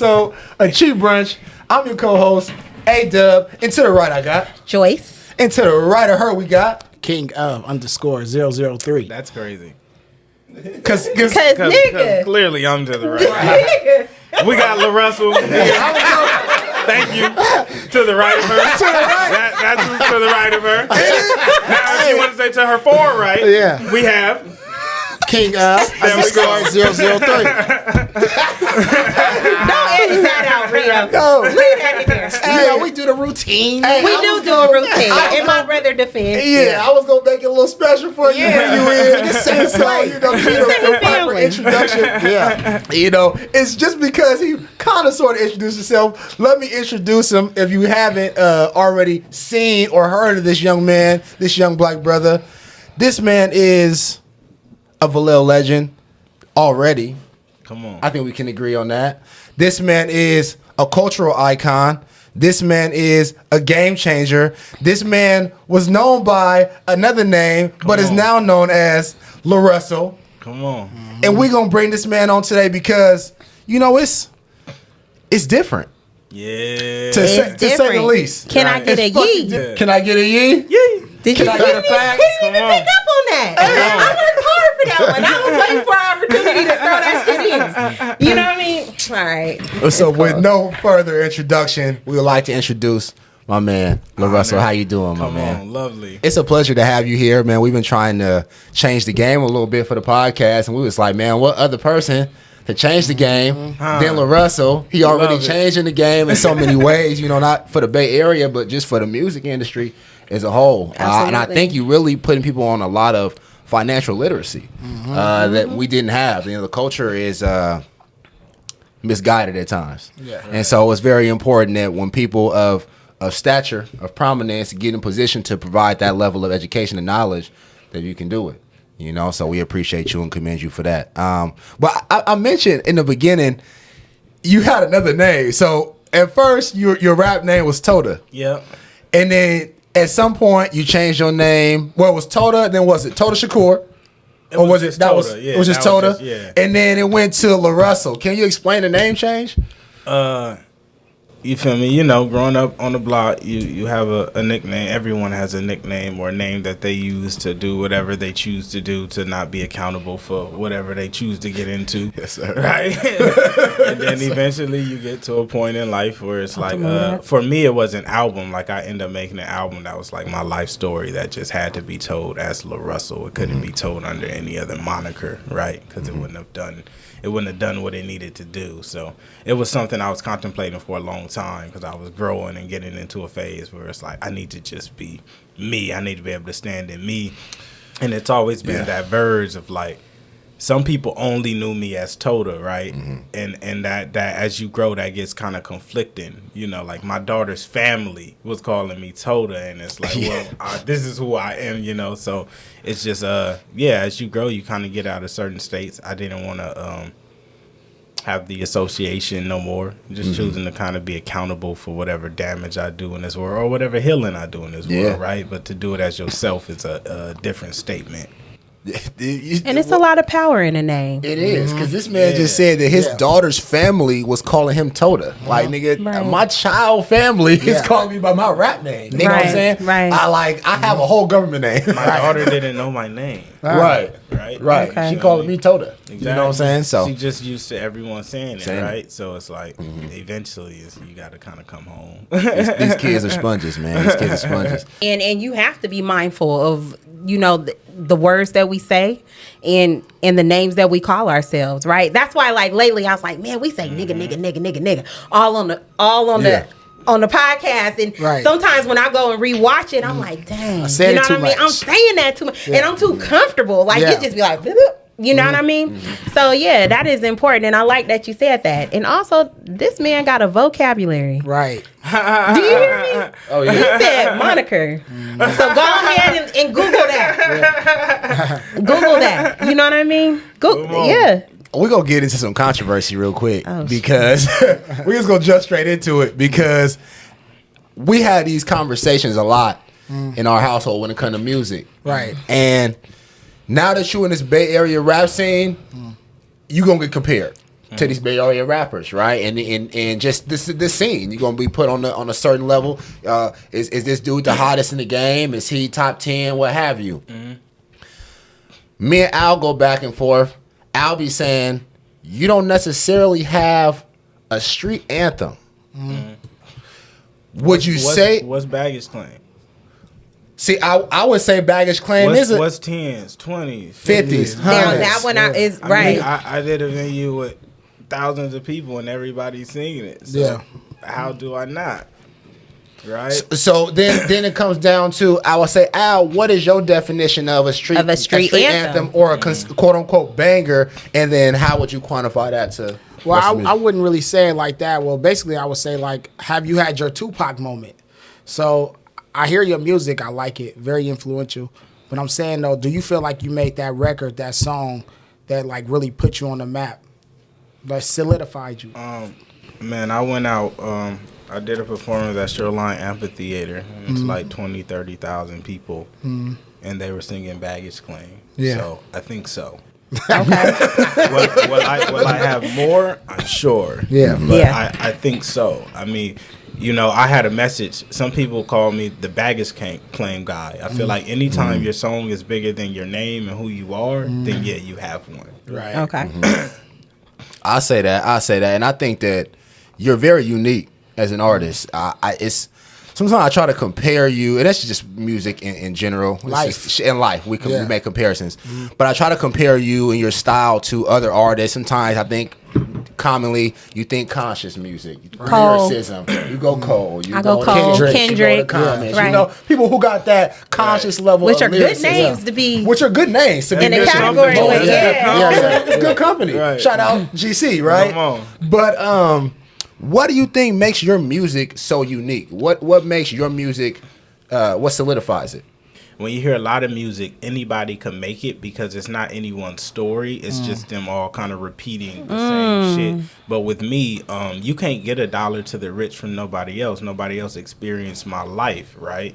episode of Cheap Brunch. I'm your co-host, A-Dub. And to the right, I got Joyce. And to the right of her, we got King of _003. That's crazy. Cause nigga. Clearly, I'm to the right. We got Larussel. Thank you. To the right of her. To the right. That's who's to the right of her. Now, if you want to say to her forward right, Yeah. we have King of _003. Don't edit that out, Rio. No. Leave that in there. Hey, we do the routine. Hey, We I do was do a routine, and my brother defends. Yeah, I was gonna make it a little special for you. Yeah. Bring you in. Just say so, you know, the proper introduction. Yeah. You know, it's just because he kind of sort of introduced himself. Let me introduce him if you haven't already seen or heard of this young man, this young black brother. This man is a Vallejo legend already. Come on. I think we can agree on that. This man is a cultural icon. This man is a game changer. This man was known by another name, but is now known as Larussel. Come on. And we're going to bring this man on today because, you know, it's different. Yeah. To say the least. Can I get a yee? Can I get a yee? Yee. Can I get a fact? He didn't even pick up on that. I worked hard for that one. I was waiting for an opportunity to throw that shit in. You know what I mean? All right. So with no further introduction, we would like to introduce my man, Larussel. How you doing, my man? Come on, lovely. It's a pleasure to have you here, man. We've been trying to change the game a little bit for the podcast, and we was like, man, what other person to change the game than Larussel? He already changing the game in so many ways, you know, not for the Bay Area, but just for the music industry as a whole. And I think you really putting people on a lot of financial literacy that we didn't have. You know, the culture is misguided at times. Yeah. And so it's very important that when people of stature, of prominence, get in position to provide that level of education and knowledge, that you can do it. You know, so we appreciate you and commend you for that. But I mentioned in the beginning, you had another name. So at first, your rap name was Tota. Yep. And then at some point, you changed your name. Well, it was Tota. Then was it Tota Shakur? Or was it just that Tota, was yeah, it was just that was Tota? just- yeah. And then it went to Larussel. Can you explain the name change? You feel me? You know, growing up on the block, you have a nickname. Everyone has a nickname or a name that they use to do whatever they choose to do, to not be accountable for whatever they choose to get into. Yes, sir. Right? And then eventually you get to a point in life where it's like, for me, it was an album. Like, I ended up making an album that was like my life story that just had to be told as Larussel. It couldn't be told under any other moniker, right? Because it wouldn't have done what it needed to do. So it was something I was contemplating for a long time because I was growing and getting into a phase where it's like, I need to just be me. I need to be able to stand in me. And it's always been that verge of like, some people only knew me as Tota, right? And that as you grow, that gets kind of conflicting. You know, like my daughter's family was calling me Tota, and it's like, well, this is who I am, you know? So it's just, as you grow, you kind of get out of certain states. I didn't want to have the association no more. Just choosing to kind of be accountable for whatever damage I do in this world or whatever healing I do in this world, right? But to do it as yourself is a different statement. And it's a lot of power in a name. It is, because this man just said that his daughter's family was calling him Tota. Like, nigga, my child family is calling me by my rap name. You know what I'm saying? Right. I have a whole government name. My daughter didn't know my name. Right. Okay. She calling me Tota. Exactly. You know what I'm saying? So she just used to everyone saying it, right? So it's like, eventually you got to kind of come home. these kids are sponges, man. These kids are sponges. And you have to be mindful of, you know, the words that we say and the names that we call ourselves, right? That's why, like, lately I was like, man, we say nigga all on the podcast, and sometimes when I go and rewatch it, I'm like, dang, you know what I mean? I'm saying that too much, and I'm too comfortable. Like, it just be like, you know what I mean? So yeah, that is important, and I like that you said that. And also, this man got a vocabulary. Right. Do you hear me? Oh yeah. He said moniker. So go ahead and Google that. Google that. You know what I mean? Yeah. We're going to get into some controversy real quick because we're just going to jump straight into it because we had these conversations a lot in our household when it comes to music. Right. And now that you're in this Bay Area rap scene, you're going to get compared. to these Bay Area rappers, right? And just this scene, you're gonna be put on a certain level. Is this dude the hottest in the game? Is he top 10? What have you? Me and Al go back and forth. Al be saying you don't necessarily have a street anthem. Would you say what's Baggage Claim? See, I would say Baggage Claim what's 10s, 20s, 50s. Now that one is right. I did a venue with thousands of people and everybody's singing it. So how do I not? Right. So then it comes down to, I would say, Al, what is your definition of a street anthem or a quote unquote banger? And then how would you quantify that to? Well, I wouldn't really say it like that. Well, basically, I would say like, have you had your Tupac moment? So I hear your music, I like it, very influential. But I'm saying though, do you feel like you made that record, that song, that like really put you on the map, that solidified you? Man, I went out. I did a performance at Shoreline Amphitheater, and it's like 20, 30,000 people, and they were singing Baggage Claim. Yeah. So I think so. Okay. Will I have more? I'm sure. Yeah. But I think so. I mean, you know, I had a message. Some people call me the Baggage Claim guy. I feel like anytime your song is bigger than your name and who you are, then yeah, you have one. Right. Okay. I say that, and I think that you're very unique as an artist. It's sometimes I try to compare you, and that's just music in general. In life, we make comparisons. But I try to compare you and your style to other artists. Sometimes I think commonly you think conscious music, lyricism. You go Cole. I go Cole. Kendrick. You go to Commons. You know, people who got that conscious level, which of are good names to be. Which are good names to be in a category. It's good company. Right. Shout out GC, right? Come on. But what do you think makes your music so unique? What makes your music, what solidifies it? When you hear a lot of music, anybody can make it because it's not anyone's story. It's just them all kind of repeating the same shit. But with me, you can't get $1 to the rich from nobody else. Nobody else experienced my life, right?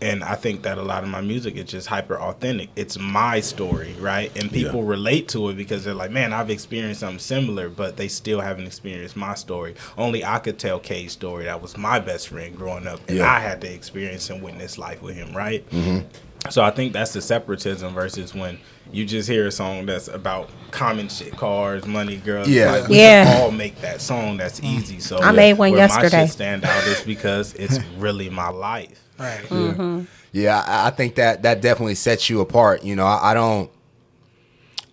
And I think that a lot of my music is just hyper authentic. It's my story, right? And people relate to it because they're like, man, I've experienced something similar, but they still haven't experienced my story. Only I could tell Kay's story. That was my best friend growing up. And I had to experience and witness life with him, right? So I think that's the separatism versus when you just hear a song that's about common shit, cars, money, girls. Like, we can all make that song. That's easy. So I made one yesterday. My shit stand out is because it's really my life. Right. Yeah, I think that definitely sets you apart. You know, I don't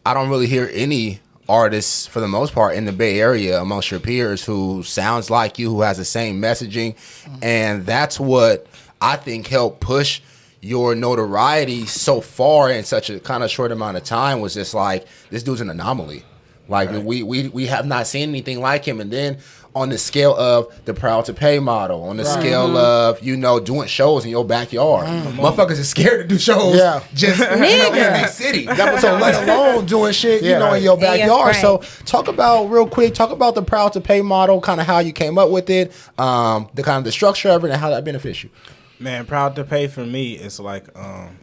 really hear any artists for the most part in the Bay Area amongst your peers who sounds like you, who has the same messaging, and that's what I think helped push your notoriety so far in such a kind of short amount of time. Was just like, this dude's an anomaly. Like we have not seen anything like him. And then on the scale of the Proud to Pay model, on the scale of, you know, doing shows in your backyard. Motherfuckers is scared to do shows just in the city. So let alone doing shit, you know, in your backyard. So talk about the Proud to Pay model, kind of how you came up with it, the kind of the structure of it and how that benefits you. Man, Proud to Pay for me is like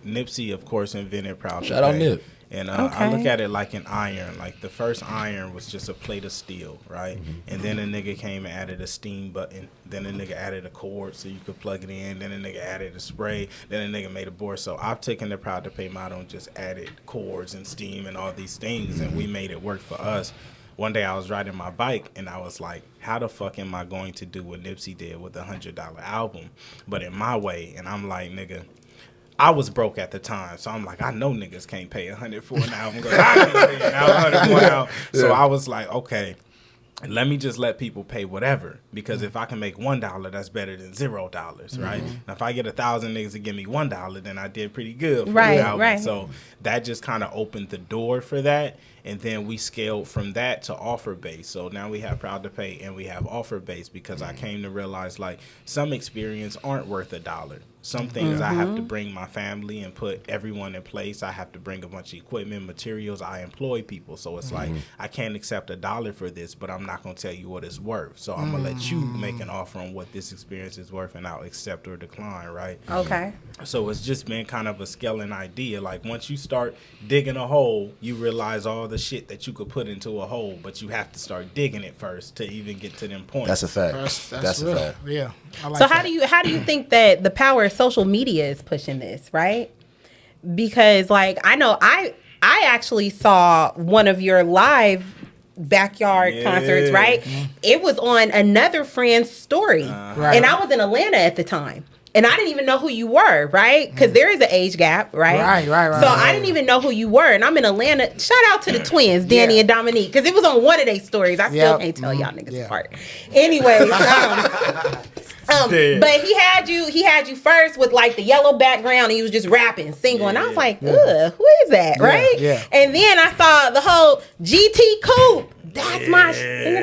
Nipsey, of course, invented Proud to Pay. Shout out Nip. And I look at it like an iron. Like the first iron was just a plate of steel, right? And then a nigga came and added a steam button. Then a nigga added a cord so you could plug it in. Then a nigga added a spray. Then a nigga made a board. So I've taken the Proud to Pay model and just added cords and steam and all these things, and we made it work for us. One day I was riding my bike and I was like, how the fuck am I going to do what Nipsey did with a $100 album, but in my way? And I'm like, nigga, I was broke at the time, so I'm like, I know niggas can't pay $100 for an album because I can't pay an album for an album. So I was like, okay, let me just let people pay whatever, because if I can make $1, that's better than $0, right? And if I get 1,000 niggas to give me $1, then I did pretty good for the album. Right. So that just kind of opened the door for that. And then we scaled from that to offer base. So now we have Proud to Pay and we have offer base, because I came to realize like some experience aren't worth $1. Some things I have to bring my family and put everyone in place. I have to bring a bunch of equipment, materials. I employ people. So it's like, I can't accept $1 for this, but I'm not going to tell you what it's worth. So I'm going to let you make an offer on what this experience is worth, and I'll accept or decline, right? Okay. So it's just been kind of a scaling idea. Like, once you start digging a hole, you realize all the shit that you could put into a hole, but you have to start digging it first to even get to them points. That's a fact. That's a fact. Yeah. I like So that. how do you think that the power of social media is pushing this, right? Because like I know I actually saw one of your live backyard concerts, right? It was on another friend's story. And I was in Atlanta at the time. And I didn't even know who you were, right? Because there is an age gap, right? Right. So I didn't even know who you were. And I'm in Atlanta. Shout out to the twins, Danny and Dominique. Because it was on one of their stories. I still can't tell y'all niggas apart. Anyways, but he had you first with like the yellow background, and he was just rapping, single. And I was like, ugh, who is that, right? Yeah. And then I saw the whole GT Coupe. That's my but it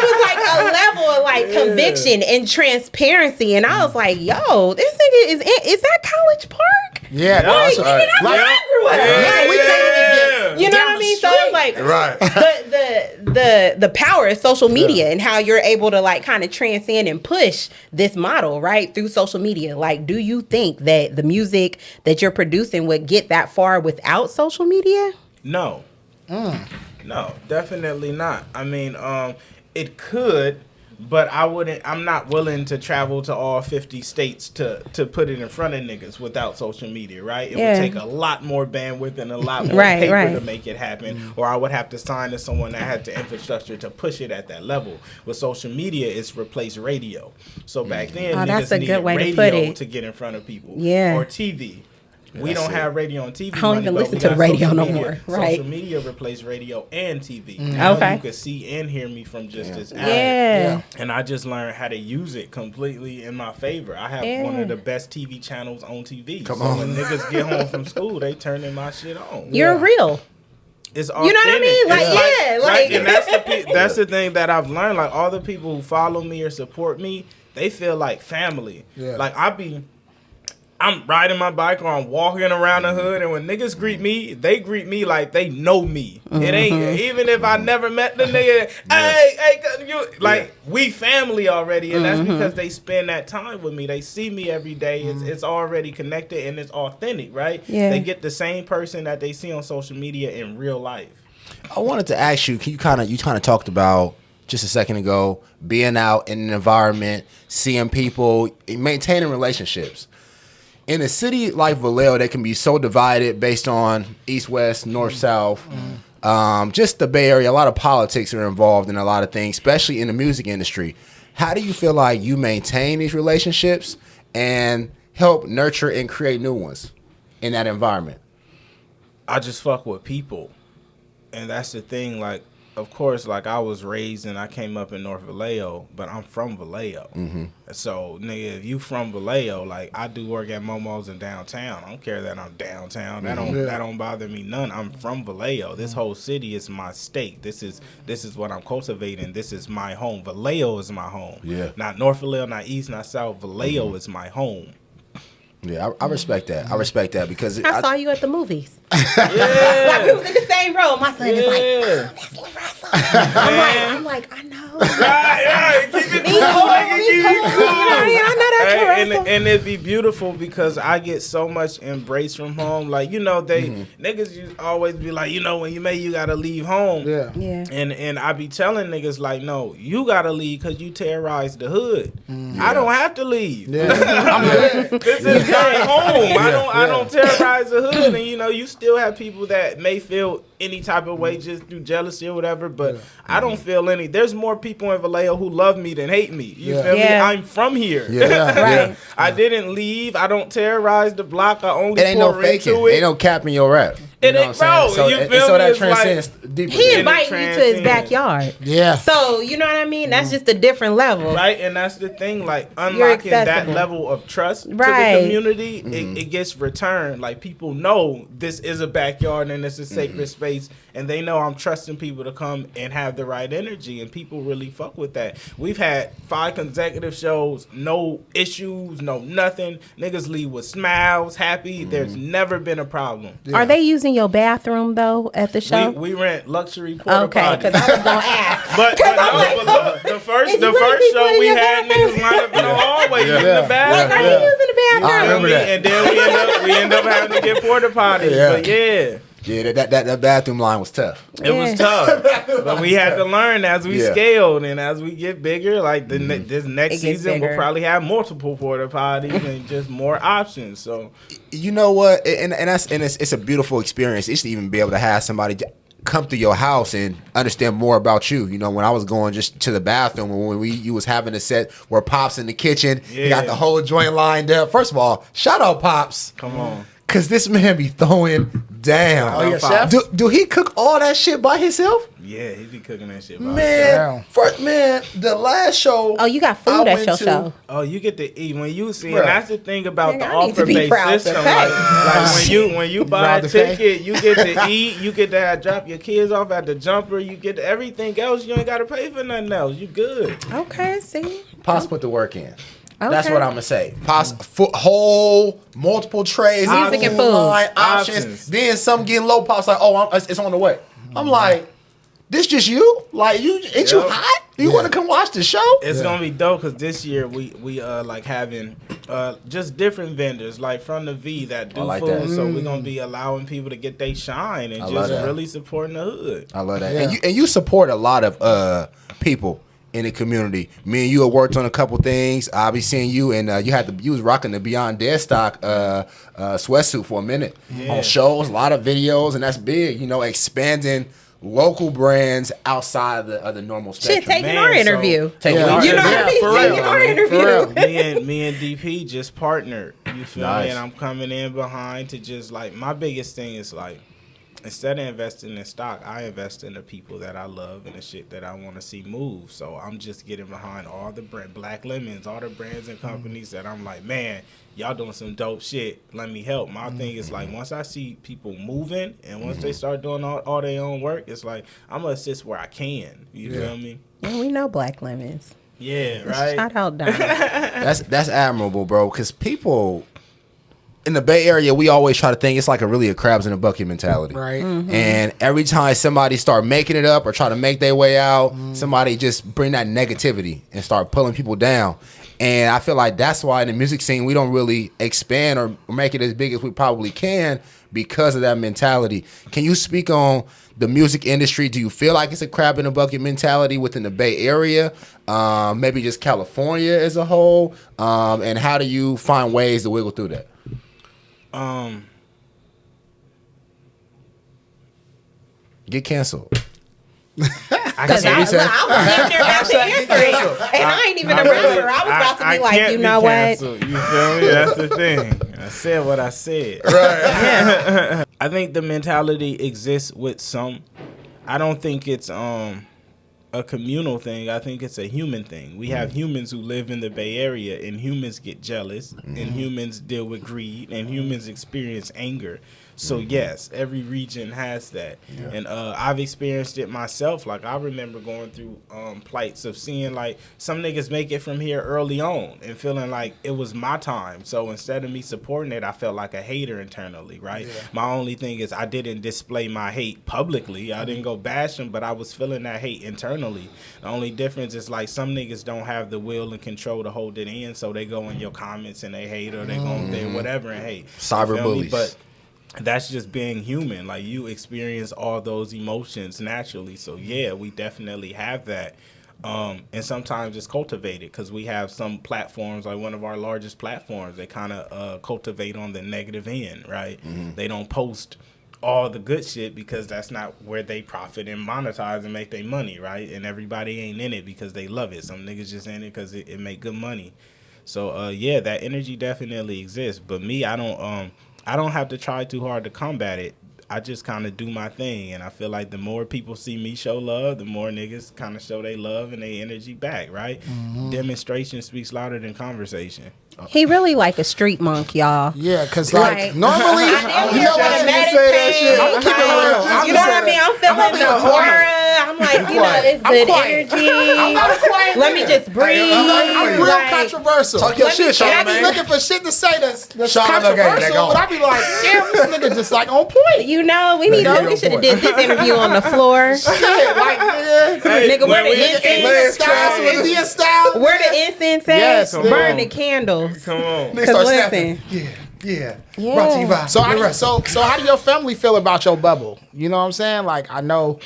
was like a level of like conviction and transparency, and I was like, yo, this nigga is that College Park? Yeah, Like, nigga, that's everywhere. we can't even get You know down what I the mean? So it's like Right. the power of social media and how you're able to like kind of transcend and push this model right through social media. Like, do you think that the music that you're producing would get that far without social media? No. No, definitely not. I mean, it could, but I'm not willing to travel to all 50 states to put it in front of niggas without social media, right? It would take a lot more bandwidth and a lot more paper to make it happen, or I would have to sign to someone that had the infrastructure to push it at that level. With social media, it's replaced radio. So back then, niggas needed radio to get in front of people, or TV. We don't have radio and TV. I don't even listen to the radio no more. Right. Social media replaced radio and TV. Okay. You could see and hear me from just this app. Yeah. And I just learned how to use it completely in my favor. I have one of the best TV channels on TV. Come so on. when niggas get home from school, they turning my shit on. You're real. It's authentic. You know what I mean? Like, and that's the thing that I've learned. Like, all the people who follow me or support me, they feel like family. Yeah. Like, I'm riding my bike or I'm walking around the hood, and when niggas greet me, they greet me like they know me. It ain't, even if I never met the nigga, we family already, and that's because they spend that time with me. They see me every day. It's already connected and it's authentic, right? Yeah. They get the same person that they see on social media in real life. I wanted to ask you, you kind of talked about just a second ago, being out in an environment, seeing people, maintaining relationships. In a city like Vallejo, that can be so divided based on east, west, north, south. Just the Bay Area, a lot of politics are involved in a lot of things, especially in the music industry. How do you feel like you maintain these relationships and help nurture and create new ones in that environment? I just fuck with people. And that's the thing, like, of course, like, I was raised and I came up in North Vallejo, but I'm from Vallejo. So, nigga, if you from Vallejo, like, I do work at Momo's in downtown. I don't care that I'm downtown. That don't bother me none. I'm from Vallejo. This whole city is my state. This is what I'm cultivating. This is my home. Vallejo is my home. Yeah. Not North Vallejo, not East, not South. Vallejo is my home. Yeah, I respect that. I respect that because I saw you at the movies. Yeah. Like, we was in the same row. My son is like, that's Larussel. I'm like, I know. Right. Keep it cool. I know that's Larussel. And it'd be beautiful because I get so much embrace from home. Like, niggas used always be like, when you gotta leave home. Yeah. And I be telling niggas like, no, you gotta leave because you terrorize the hood. I don't have to leave. Yeah. This is my home. I don't terrorize the hood. And you still have people that may feel any type of way just through jealousy or whatever, but I don't feel any. There's more people in Vallejo who love me than hate me. You feel me? I'm from here. Right. I didn't leave. I don't terrorize the block. I only it ain't no pour faking. into it. Ain't no capping your rap. It ain't, bro. So, you feel so me? that It's transcends deeper. He invited you to his backyard. Yeah. So, you know what I mean? That's just a different level. Right, and that's the thing, like, unlocking that level of trust to the community, it gets returned. Like, people know this is a backyard and it's a sacred space, and they know I'm trusting people to come and have the right energy, and people really fuck with that. We've had 5 consecutive shows, no issues, no nothing. Niggas leave with smiles, happy. There's never been a problem. Are they using your bathroom though at the show? We rent luxury porta potties. Because I was gonna ask. But look, the first show we had niggas lined up in the hallway using the bathroom. Are you using the bathroom? I remember that. And then we end up having to get porta potties. Yeah. But yeah. Yeah, that bathroom line was tough. It was tough, but we had to learn as we scaled and as we get bigger. Like this next season, we'll probably have multiple porta potties and just more options. So, you know what, and it's a beautiful experience. It's to even be able to have somebody come to your house and understand more about you. You know, when I was going just to the bathroom, when you was having a set where Pops in the kitchen, you got the whole joint lined up. First of all, shout out Pops. Come on. Cause this man be throwing down. Oh, yeah, chef? Do he cook all that shit by himself? Yeah, he be cooking that shit. Man, the last show. Oh, you got food at your show. Oh, you get to eat when you see. And that's the thing about the I need to be offer-based proud to system. pay. Like when you buy a ticket, you get to eat. You get to drop your kids off at the jumper. You get to everything else. You ain't got to pay for nothing else. You good. Okay, see. Pops put the work in. Okay. That's what I'm gonna say. Whole multiple trays, Music and food. options. Then some getting low. Pops like, oh, it's on the way. I'm like, this just you? Like you? Ain't you hot? You want to come watch the show? It's gonna be dope because this year we like having just different vendors like from the V that do like food. that. So we're gonna be allowing people to get they shine and just really supporting the hood. I love that. Yeah. And you support a lot of people in the community. Me and you have worked on a couple things. I'll be seeing you, and you was rocking the Beyond Dead Stock sweatsuit for a minute on shows, a lot of videos, and that's big. You know, expanding local brands outside of the normal spectrum. Shit, taking our interview. Taking our interview. Me and DP just partnered. You feel me? And I'm coming in behind to just like my biggest thing is like, instead of investing in stock, I invest in the people that I love and the shit that I want to see move. So I'm just getting behind all the Black Lemons, all the brands and companies that I'm like, man, y'all doing some dope shit. Let me help. My thing is like, once I see people moving and once they start doing all their own work, it's like, I'm going to assist where I can. You feel me? And we know Black Lemons. Yeah, right? Shout out, Don. That's admirable, bro, because people in the Bay Area, we always try to think it's like a crabs in a bucket mentality. Right. Mm-hmm. And every time somebody start making it up or try to make their way out, somebody just bring that negativity and start pulling people down. And I feel like that's why in the music scene, we don't really expand or make it as big as we probably can because of that mentality. Can you speak on the music industry? Do you feel like it's a crab in a bucket mentality within the Bay Area? Maybe just California as a whole? And how do you find ways to wiggle through that? Get canceled. Because I was damn near about to answer it. And I ain't even a rapper. I was about to be like, you know what? You feel me? That's the thing. I said what I said. Right. I think the mentality exists with some. I don't think it's a communal thing. I think it's a human thing. We have humans who live in the Bay Area, and humans get jealous, and humans deal with greed, and humans experience anger. So yes, every region has that, and I've experienced it myself. Like I remember going through plights of seeing like some niggas make it from here early on and feeling like it was my time. So instead of me supporting it, I felt like a hater internally, right? My only thing is I didn't display my hate publicly. I didn't go bash them, but I was feeling that hate internally. The only difference is like some niggas don't have the will and control to hold it in, so they go in your comments and they hate, or they go in there whatever and hate. Cyberbullies. But that's just being human. Like you experience all those emotions naturally. So yeah, we definitely have that. And sometimes it's cultivated because we have some platforms, like one of our largest platforms, they kind of cultivate on the negative end, right? They don't post all the good shit because that's not where they profit and monetize and make their money, right? And everybody ain't in it because they love it. Some niggas just in it because it make good money. So yeah, that energy definitely exists. But me, I don't have to try too hard to combat it. I just kind of do my thing, and I feel like the more people see me show love, the more niggas kind of show they love and they energy back, right? Demonstration speaks louder than conversation. He really like a street monk, y'all. Yeah, because like normally, you know what I mean? I'm feeling the aura. I'm like, it's good energy. Let me just breathe. I'm real controversial. Talk your shit, Sean, I be looking for shit to say that's controversial, but I be like, damn, this nigga just like on point. We should have did this interview on the floor. Nigga, where the incense style? Where the incense at? Yes, burn the candles. Come on. Because listen. Yeah. Brought to you by so how do your family feel about your bubble? You know what I'm saying? Like, I know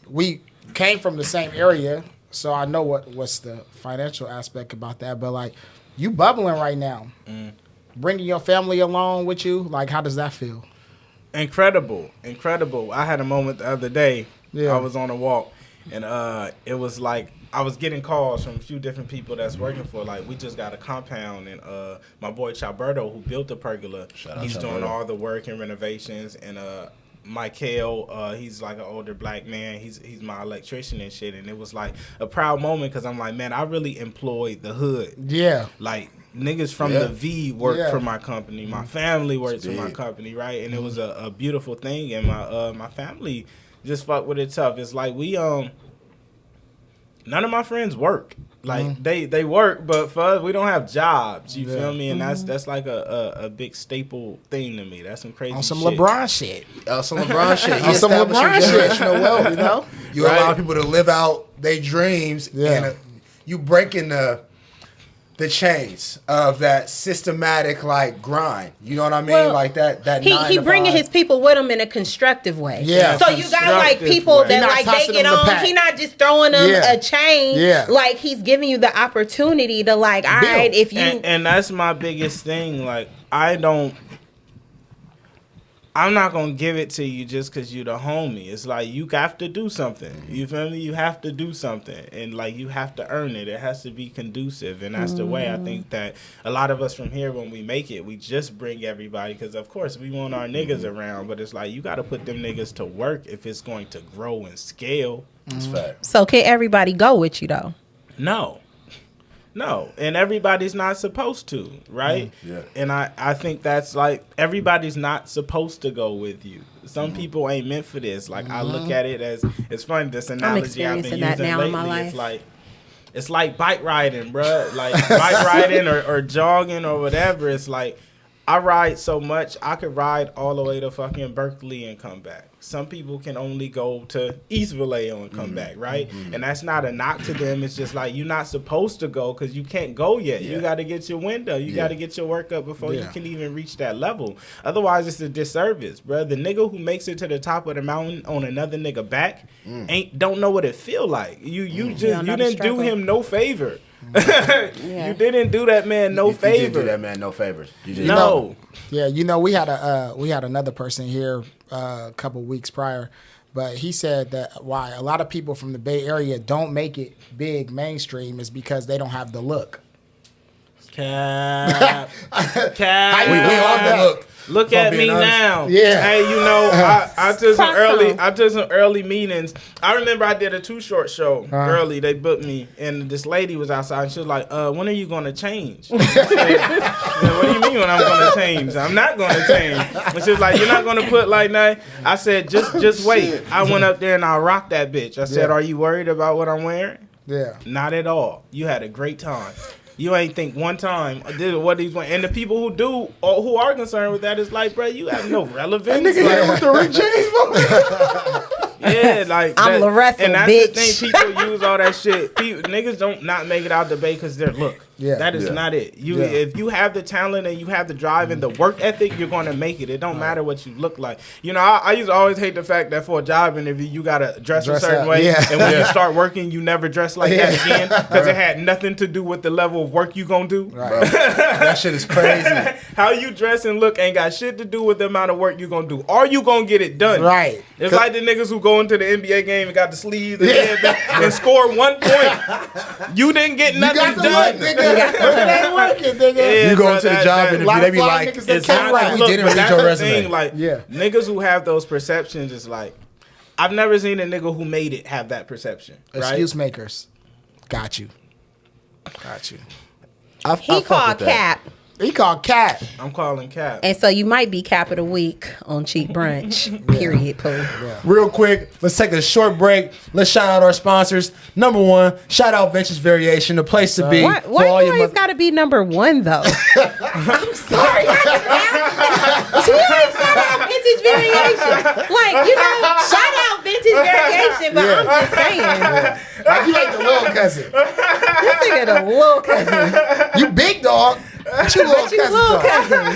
we came from the same area, so I know what's the financial aspect about that. But like, you bubbling right now, bringing your family along with you. Like, how does that feel? Incredible. I had a moment the other day. Yeah. I was on a walk, and it was like I was getting calls from a few different people that's working for, like, we just got a compound, and my boy Chalberto, who built the pergola, he's doing all the work and renovations, and Michael, he's like an older black man, he's my electrician and shit, and it was like a proud moment, because I'm like, man, I really employed the hood. Yeah. Like, niggas from the V work for my company, my family works for my company, right? And it was a beautiful thing, and my family just fuck with it tough. It's like none of my friends work. Like, they work, but for us, we don't have jobs. You feel me? And that's like a big staple thing to me. That's some crazy shit. On some LeBron shit. On some LeBron shit. On some LeBron shit. Generational wealth, you know? You allow people to live out their dreams, and you breaking the chains of that systematic, like, grind. You know what I mean? Well, like that he bringing his people with him in a constructive way. Yeah. So you got like people that like they get on. He not just throwing them a chain. Yeah. Like, he's giving you the opportunity to, like, all right, if you and that's my biggest thing. Like, I'm not gonna give it to you just because you the homie. It's like, you have to do something. You feel me? You have to do something, and like, you have to earn it. It has to be conducive, and that's the way I think that a lot of us from here, when we make it, we just bring everybody, because of course we want our niggas around, but it's like, you got to put them niggas to work if it's going to grow and scale. That's fact. So can everybody go with you though? No, and everybody's not supposed to, right? Yeah. And I think that's like, everybody's not supposed to go with you. Some people ain't meant for this. Like, I look at it as, it's funny, this analogy I've been using now lately. in my life. It's like bike riding, bruh. Like, bike riding or jogging or whatever. It's like, I ride so much, I could ride all the way to fucking Berkeley and come back. Some people can only go to East Vallejo and come back, right? And that's not a knock to them. It's just like, you're not supposed to go because you can't go yet. You got to get your window. You got to get your work up before you can even reach that level. Otherwise, it's a disservice, bro. The nigga who makes it to the top of the mountain on another nigga back don't know what it feel like. You didn't do him no favor. You didn't do that man no favor. You didn't do that man no favors. You did. No. Yeah, you know, we had another person here a couple weeks prior, but he said that why a lot of people from the Bay Area don't make it big mainstream is because they don't have the look. Cap. We all the look. Look at me now. Yeah. Hey, you know, I took some early meetings. I remember I did a Too Short show early. They booked me, and this lady was outside, and she was like, when are you going to change? I said, what do you mean when I'm going to change? I'm not going to change. And she was like, you're not going to put like that? I said, just wait. I went up there, and I rocked that bitch. I said, are you worried about what I'm wearing? Yeah. Not at all. You had a great time. You ain't think one time what he's wearing. And the people who do or who are concerned with that is like, bro, you have no relevance. Nigga with the Rick James. Yeah, like I'm Larussel, and that's bitch. the thing. People use all that shit. Niggas don't not make it out the Bay because their look. Yeah, that is not it. If you have the talent and you have the drive and the work ethic, you're going to make it. It don't matter what you look like. You know, I used to always hate the fact that for a job interview you gotta dress a certain way, and when you start working, you never dress like that again because it had nothing to do with the level of work you gonna do. Right. That shit is crazy. How you dress and look ain't got shit to do with the amount of work you gonna do. Are you gonna get it done? Right. It's like the niggas who go into the NBA game and got the sleeves and score 1 point. You didn't get nothing done. ain't working, nigga. Yeah, you go to the job interview, they be like, it's not like we didn't read your resume. Like, niggas who have those perceptions is like, I've never seen a nigga who made it have that perception. Excuse makers. Got you. He called Cap. He called Cap. I'm calling Cap. And so you might be Cap of the Week on Cheap Brunch. Period, Pooh. Yeah. Real quick, let's take a short break. Let's shout out our sponsors. Number one, shout out Ventures Variation, the place to be. Why you always got to be number one, though? I'm sorry. Shout out Vintage Variation. Like, shout out Vintage Variation, but I'm just saying. Like, you like the little cousin. This nigga the little cousin. You big dog. But you little cousin.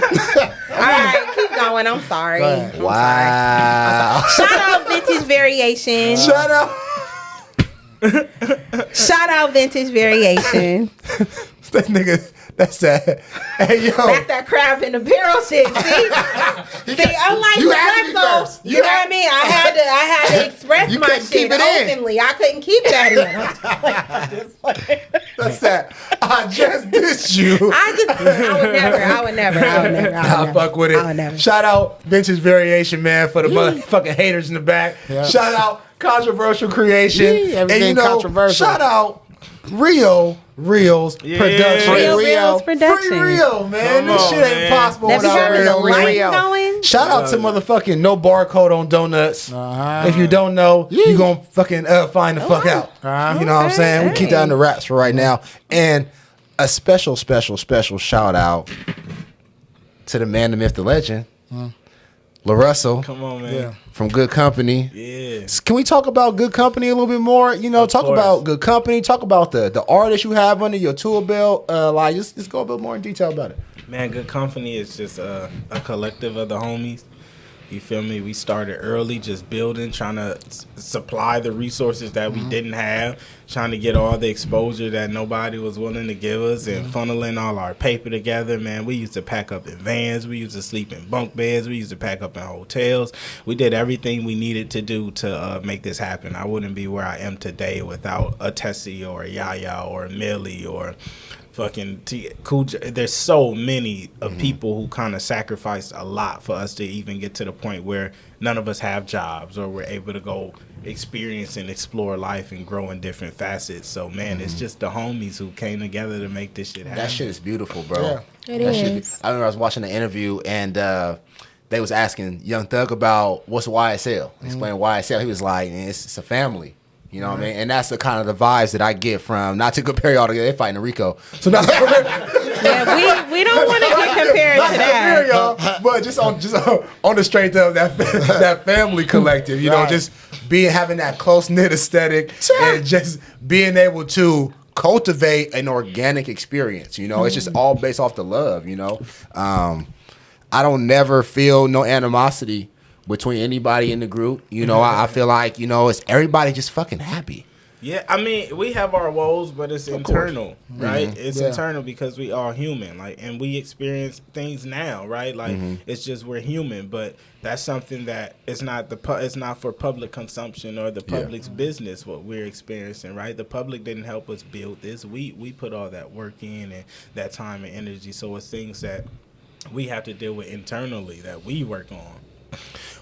All right, keep going. I'm sorry. Wow. Shout out Vintage Variation. Shout out Vintage Variation. That nigga, that's that. Hey, yo. That's that crab in the barrel shit. See, unlike Larussel, you know what I mean? I had to express my shit openly. I couldn't keep that in. That's that. I just dissed you. I would never. I'll fuck with it. I would never. Shout out Vintage Variation, man, for the motherfucking haters in the back. Yeah. Shout out Controversial Creation. Everything controversial. Shout out Reels Production. Reels Production. Free Real, man. This shit ain't possible without Real. Shout out to motherfucking No Barcode on Donuts. If you don't know, you gonna fucking find the fuck out. You know what I'm saying? We keep that in the wraps for right now. And a special shout out to the man, the myth, the legend, Larussel. Come on, man. From Good Company. Yeah. Can we talk about Good Company a little bit more? Talk about Good Company. Talk about the artists you have under your tool belt. Just go a bit more in detail about it. Man, Good Company is just a collective of the homies. You feel me? We started early, just building, trying to supply the resources that we didn't have, trying to get all the exposure that nobody was willing to give us, and funneling all our paper together. Man, we used to pack up in vans. We used to sleep in bunk beds. We used to pack up in hotels. We did everything we needed to do to make this happen. I wouldn't be where I am today without a Tessie or a Yaya or a Millie or fucking there's so many of people who kind of sacrificed a lot for us to even get to the point where none of us have jobs or we're able to go experience and explore life and grow in different facets. So man, it's just the homies who came together to make this shit happen. That shit is beautiful, bro. Yeah. It is. I remember I was watching the interview and they was asking Young Thug about what's YSL. Explain YSL. He was like, it's a family. You know what I mean? And that's the kind of the vibes that I get from, not to compare y'all together, they're fighting in Rico. So not yeah, we don't want to get compared to that. Y'all, but just on the strength of that family collective, just having that close-knit aesthetic and just being able to cultivate an organic experience. It's just all based off the love, I don't never feel no animosity between anybody in the group. I feel like, it's everybody just fucking happy. Yeah, I mean, we have our woes, but it's internal, right? It's internal because we are human, and we experience things now, right? It's just we're human, but that's something that it's not for public consumption or the public's business what we're experiencing, right? The public didn't help us build this. We put all that work in and that time and energy, so it's things that we have to deal with internally that we work on.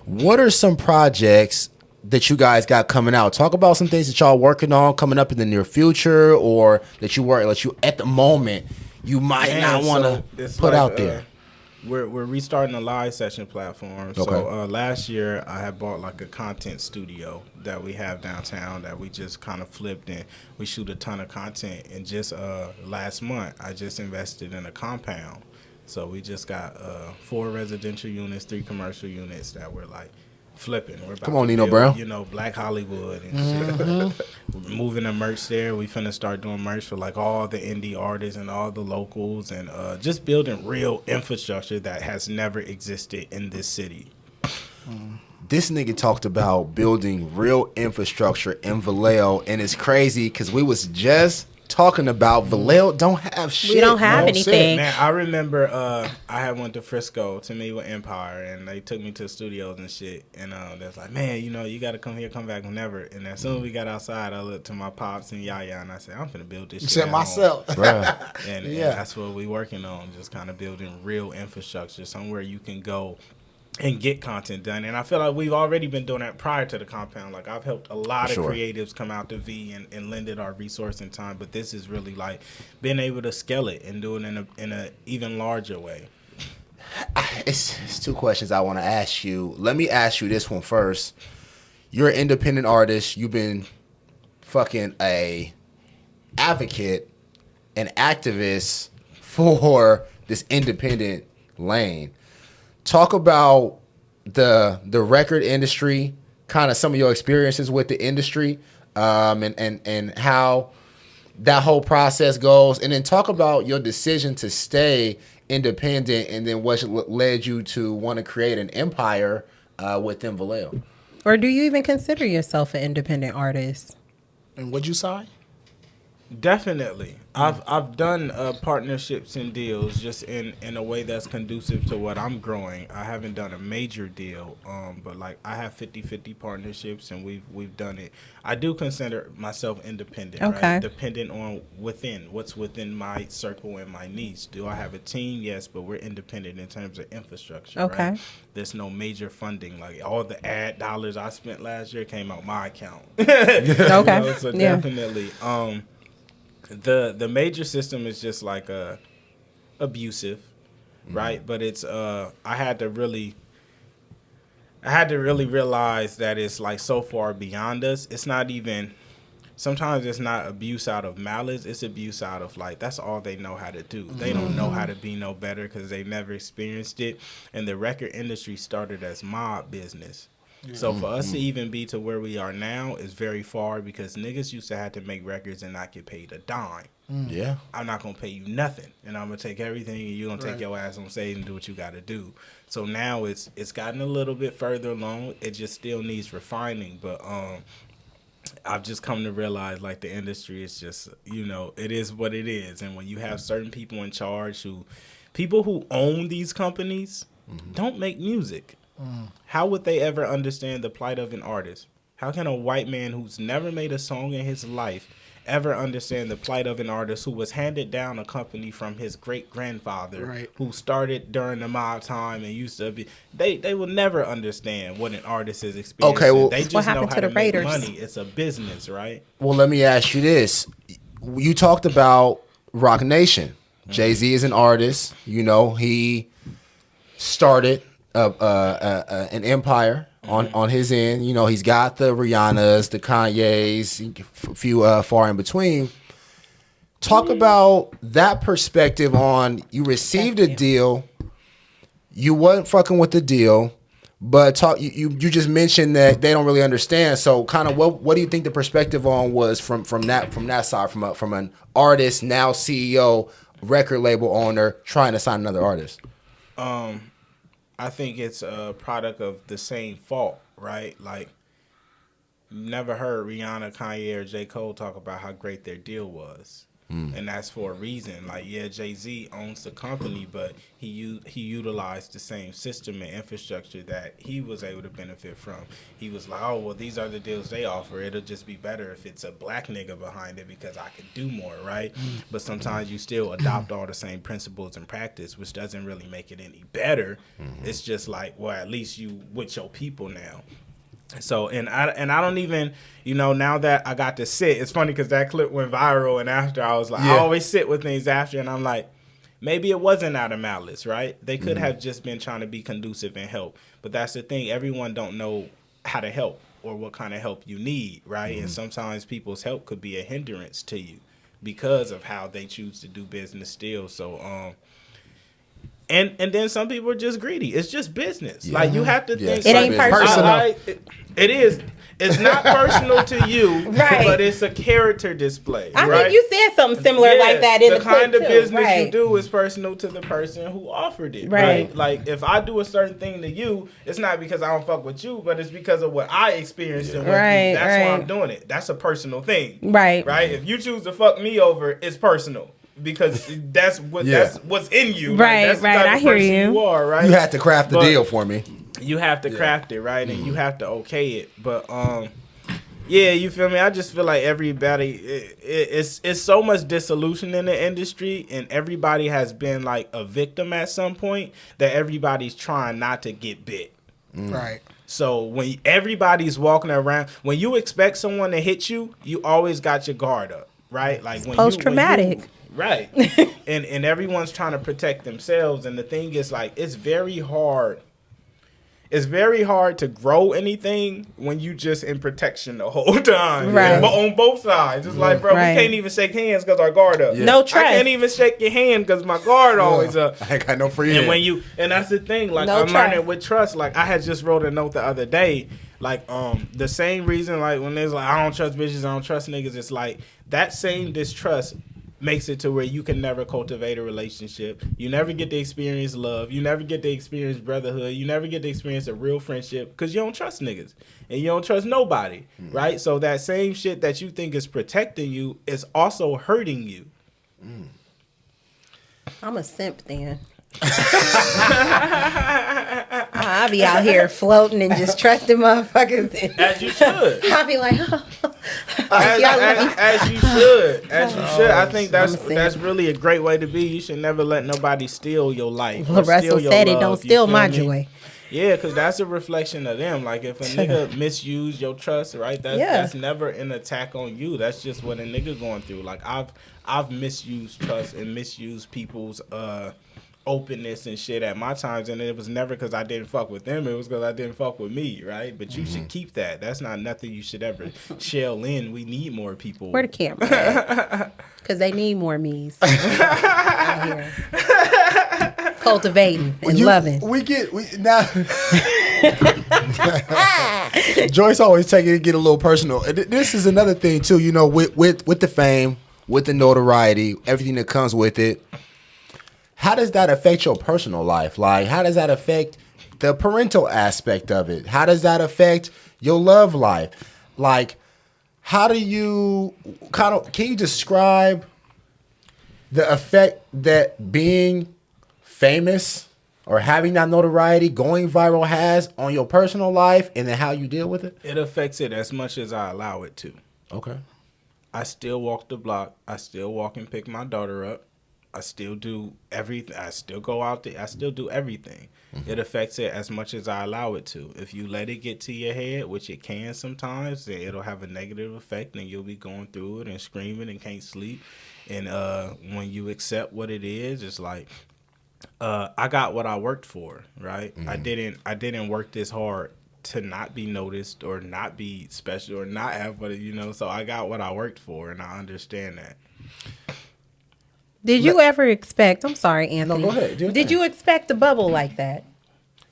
What are some projects that you guys got coming out? Talk about some things that y'all working on coming up in the near future, or that you at the moment you might not want to put out there. We're restarting a live session platform. Okay. So last year I had bought a content studio that we have downtown that we just kind of flipped, and we shoot a ton of content. And just last month I just invested in a compound. So we just got 4 residential units, 3 commercial units that we're flipping. We're about Come on, Nino Brown. Black Hollywood and shit. We're moving the merch there. We finna start doing merch for all the indie artists and all the locals, and just building real infrastructure that has never existed in this city. This nigga talked about building real infrastructure in Vallejo, and it's crazy because we was just talking about. Vallejo don't have shit. We don't have anything. Man, I remember I had went to Frisco to meet with Empire, and they took me to the studios and shit. And they was like, man, you got to come here, come back whenever. And as soon as we got outside, I looked to my pops and Yaya, and I said, I'm finna build this shit Except myself. and that's what we working on, just kind of building real infrastructure, somewhere you can go and get content done. And I feel like we've already been doing that prior to the compound. Like, I've helped a lot of creatives come out to V and lended our resource and time, but this is really like being able to scale it and do it in a even larger way. It's two questions I want to ask you. Let me ask you this one first. You're an independent artist. You've been fucking a advocate, an activist for this independent lane. Talk about the record industry, kind of some of your experiences with the industry, and how that whole process goes, and then talk about your decision to stay independent, and then what led you to want to create an empire within Vallejo. Or do you even consider yourself an independent artist? And would you sign? Definitely. I've done partnerships and deals just in a way that's conducive to what I'm growing. I haven't done a major deal, but like I have 50-50 partnerships, and we've done it. I do consider myself independent, right? Dependent on what's within my circle and my needs. Do I have a team? Yes, but we're independent in terms of infrastructure. Okay. Right? There's no major funding. Like all the ad dollars I spent last year came out my account. Okay. So definitely. The major system is just like abusive, right? But it's I had to really realize that it's like so far beyond us. It's not even, sometimes it's not abuse out of malice. It's abuse out of like, that's all they know how to do. They don't know how to be no better because they never experienced it. And the record industry started as mob business. So for us to even be to where we are now is very far, because niggas used to have to make records and not get paid a dime. Yeah. I'm not going to pay you nothing, and I'm going to take everything, and you're going to take your ass on stage and do what you got to do. So now it's gotten a little bit further along. It just still needs refining, but I've just come to realize like the industry is just, it is what it is. And when you have certain people in charge people who own these companies don't make music. How would they ever understand the plight of an artist? How can a white man who's never made a song in his life ever understand the plight of an artist who was handed down a company from his great-grandfather, who started during the mob time and used to be... They will never understand what an artist is experiencing. Okay, well, they just know how to make money. It's a business, right? Well, let me ask you this. You talked about Roc Nation. Jay-Z is an artist. He started an empire on his end. He's got the Rihannas, the Kanyes, a few far in between. Talk about that perspective on, you received a deal, you wasn't fucking with the deal, but you just mentioned that they don't really understand. So kind of what do you think the perspective on was from that side, from an artist, now CEO, record label owner, trying to sign another artist? I think it's a product of the same fault, right? Like, never heard Rihanna, Kanye, or J. Cole talk about how great their deal was. And that's for a reason. Like, yeah, Jay-Z owns the company, but he utilized the same system and infrastructure that he was able to benefit from. He was like, oh, well, these are the deals they offer. It'll just be better if it's a black nigga behind it because I can do more, right? But sometimes you still adopt all the same principles and practice, which doesn't really make it any better. It's just like, well, at least you with your people now. So, and I don't even, now that I got to sit, it's funny because that clip went viral, and after I was like, I always sit with things after, and I'm like, maybe it wasn't out of malice, right? They could have just been trying to be conducive and help. But that's the thing, everyone don't know how to help or what kind of help you need, right? And sometimes people's help could be a hindrance to you because of how they choose to do business still. So, And then some people are just greedy. It's just business. Like, you have to think. It ain't personal. It is. It's not personal to you, but it's a character display. I think you said something similar like that in the kind of too. business you do is personal to the person who offered it. Right. Like if I do a certain thing to you, it's not because I don't fuck with you, but it's because of what I experienced and what you. That's why I'm doing it. That's a personal thing. Right. If you choose to fuck me over, it's personal. Because that's what's in you. Right, that's the type I of hear person you. are, right? You had to craft the deal for me. You have to craft it, right? And you have to okay it. But yeah, you feel me? I just feel like everybody it's so much dissolution in the industry, and everybody has been like a victim at some point that everybody's trying not to get bit. Right. So when everybody's walking around, when you expect someone to hit you, you always got your guard up, right? Like when post-traumatic. Right. and everyone's trying to protect themselves, and the thing is like it's very hard. It's very hard to grow anything when you just in protection the whole time. Right. But on both sides. It's like, bro, we can't even shake hands because our guard up. Yeah. No trust. I can't even shake your hand because my guard always up. I ain't got no free hand. And that's the thing. Like, I'm learning with trust. Like, I had just wrote a note the other day. Like, the same reason, like, when there's like, I don't trust bitches, I don't trust niggas. It's like, that same distrust makes it to where you can never cultivate a relationship. You never get to experience love. You never get to experience brotherhood. You never get to experience a real friendship because you don't trust niggas and you don't trust nobody, right? So that same shit that you think is protecting you is also hurting you. I'm a simp then. I'll be out here floating and just trusting motherfuckers. As you should. I'll be like, as you should. I think that's really a great way to be. You should never let nobody steal your life. Larussel said it, don't steal my joy. Yeah, because that's a reflection of them. Like, if a nigga misuse your trust, right, that's never an attack on you. That's just what a nigga going through. Like, I've misused trust and misused people's openness and shit at my times, and it was never because I didn't fuck with them. It was because I didn't fuck with me, right? But you should keep that. That's not nothing you should ever shell in. We need more people. Where the camera at? Because they need more me's out here. Cultivating and loving. Now. Joyce always take it and get a little personal. This is another thing too. You know, with the fame, with the notoriety, everything that comes with it. How does that affect your personal life? Like, how does that affect the parental aspect of it? How does that affect your love life? Like, how do you can you describe the effect that being famous or having that notoriety, going viral has on your personal life, and then how you deal with it? It affects it as much as I allow it to. Okay. I still walk the block. I still walk and pick my daughter up. I still do everything. I still go out there. I still do everything. Mm-hmm. It affects it as much as I allow it to. If you let it get to your head, which it can sometimes, then it'll have a negative effect, and you'll be going through it and screaming and can't sleep. And when you accept what it is, it's like, I got what I worked for, right? Mm-hmm. I didn't work this hard to not be noticed or not be special or not have what, so I got what I worked for, and I understand that. Did you ever expect? I'm sorry, Anthony. No, go ahead. Did you expect a bubble like that?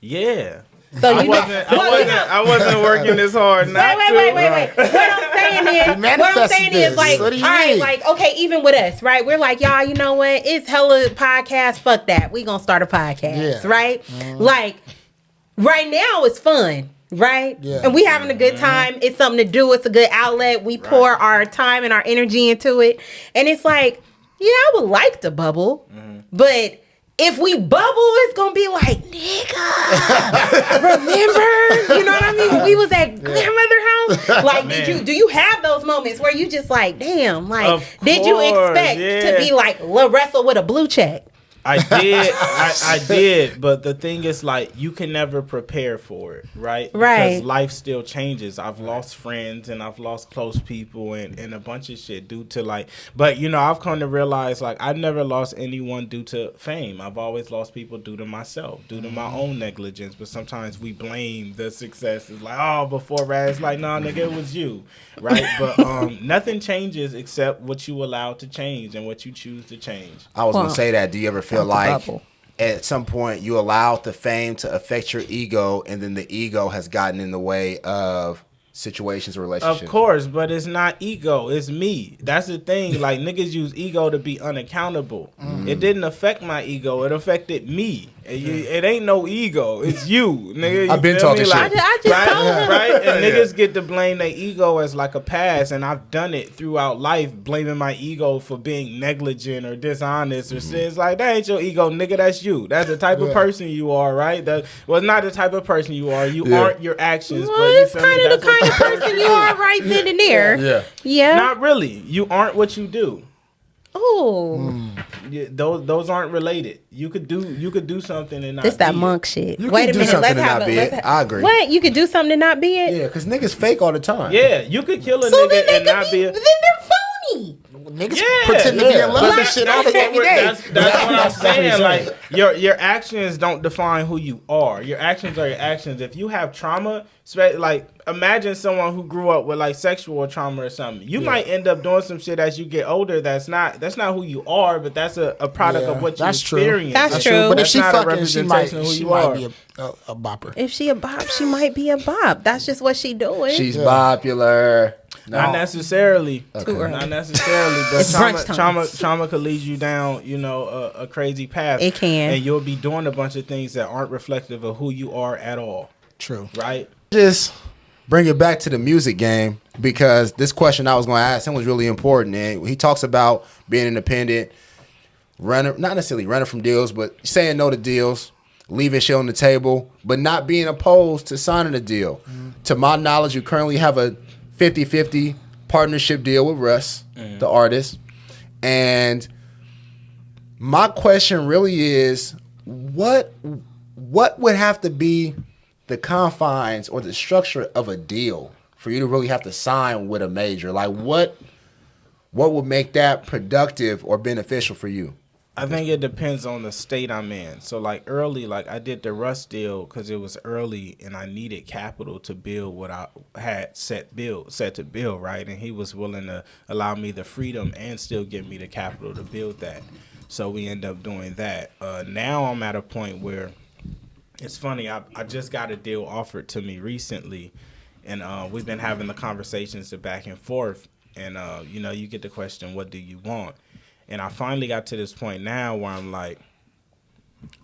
Yeah. So I wasn't working this hard. Wait. What I'm saying is, like, all right, like, okay, even with us, right? We're like, y'all, you know what? It's hella podcast. Fuck that. We gonna start a podcast, right? Mm-hmm. Like, right now it's fun. Right? Yeah. And we having a good time. It's something to do. It's a good outlet. We pour our time and our energy into it. And it's like, yeah, I would like to bubble, but if we bubble, it's gonna be like, nigga, remember? You know what I mean? When we was at grandmother house, like, do you have those moments where you just like, damn, like, did you expect to be like Larussel with a blue check? I did. I did. But the thing is, like, you can never prepare for it, right? Right. Because life still changes. I've lost friends and I've lost close people and a bunch of shit due to, like, but, I've come to realize, like, I've never lost anyone due to fame. I've always lost people due to myself, due to my own negligence. But sometimes we blame the success. It's like, oh, before Raz, it's like, nah, nigga, it was you, right? But nothing changes except what you allow to change and what you choose to change. I was going to say that. Do you ever feel like at some point you allowed the fame to affect your ego, and then the ego has gotten in the way of situations or relationships. Of course, but it's not ego. It's me. That's the thing. Like, niggas use ego to be unaccountable. It didn't affect my ego. It affected me. It ain't no ego. It's you, nigga. I've been talking shit. I just told him. Right? And niggas get to blame their ego as like a past. And I've done it throughout life, blaming my ego for being negligent or dishonest or shit. It's like, that ain't your ego, nigga. That's you. That's the type of person you are, right? That was not the type of person you are. You aren't your actions. Well, but it's kind of the kind of person you are right then and there. Yeah. Not really. You aren't what you do. Oh. Those aren't related. You could do something and not. It's that be monk it. shit. You Wait can a do minute. something Let's and not be it. I agree. What? You could do something and not be it? Yeah, because niggas fake all the time. Yeah, you could kill a So nigga then they and could not be a. then they're phony. Niggas pretend to be in love and shit all the every day. That's what I'm saying. Like, your actions don't define who you are. Your actions are your actions. If you have trauma, like, imagine someone who grew up with like sexual trauma or something. You might end up doing some shit as you get older. That's not who you are, but that's a product of what you experience. That's true. But if she not a fucking, she might representation of who you be are. a bopper. If she a bop, she might be a bop. That's just what she doing. She's popular. Not necessarily. Too early. Not necessarily, but It's brunch time. trauma could lead you down, a crazy path. It can. And you'll be doing a bunch of things that aren't reflective of who you are at all. True. Right? Just bring it back to the music game, because this question I was going to ask him was really important. And he talks about being independent, not necessarily running from deals, but saying no to deals, leaving shit on the table, but not being opposed to signing a deal. To my knowledge, you currently have a 50-50 partnership deal with Russ, the artist. And my question really is, what would have to be the confines or the structure of a deal for you to really have to sign with a major? Like, what would make that productive or beneficial for you? I think it depends on the state I'm in. So, like, early, like, I did the Russ deal because it was early and I needed capital to build what I had set to build, right? And he was willing to allow me the freedom and still give me the capital to build that. So we end up doing that. Now I'm at a point where it's funny. I just got a deal offered to me recently, and we've been having the conversations the back and forth. And, you get the question, what do you want? And I finally got to this point now where I'm like,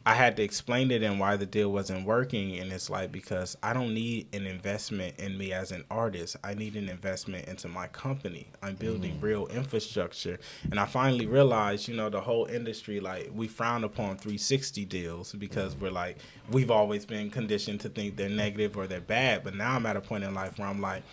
I had to explain to them why the deal wasn't working. And it's like, because I don't need an investment in me as an artist. I need an investment into my company. I'm building real infrastructure. And I finally realized, the whole industry, like, we frown upon 360 deals because we've always been conditioned to think they're negative or they're bad. But now I'm at a point in life where I'm like,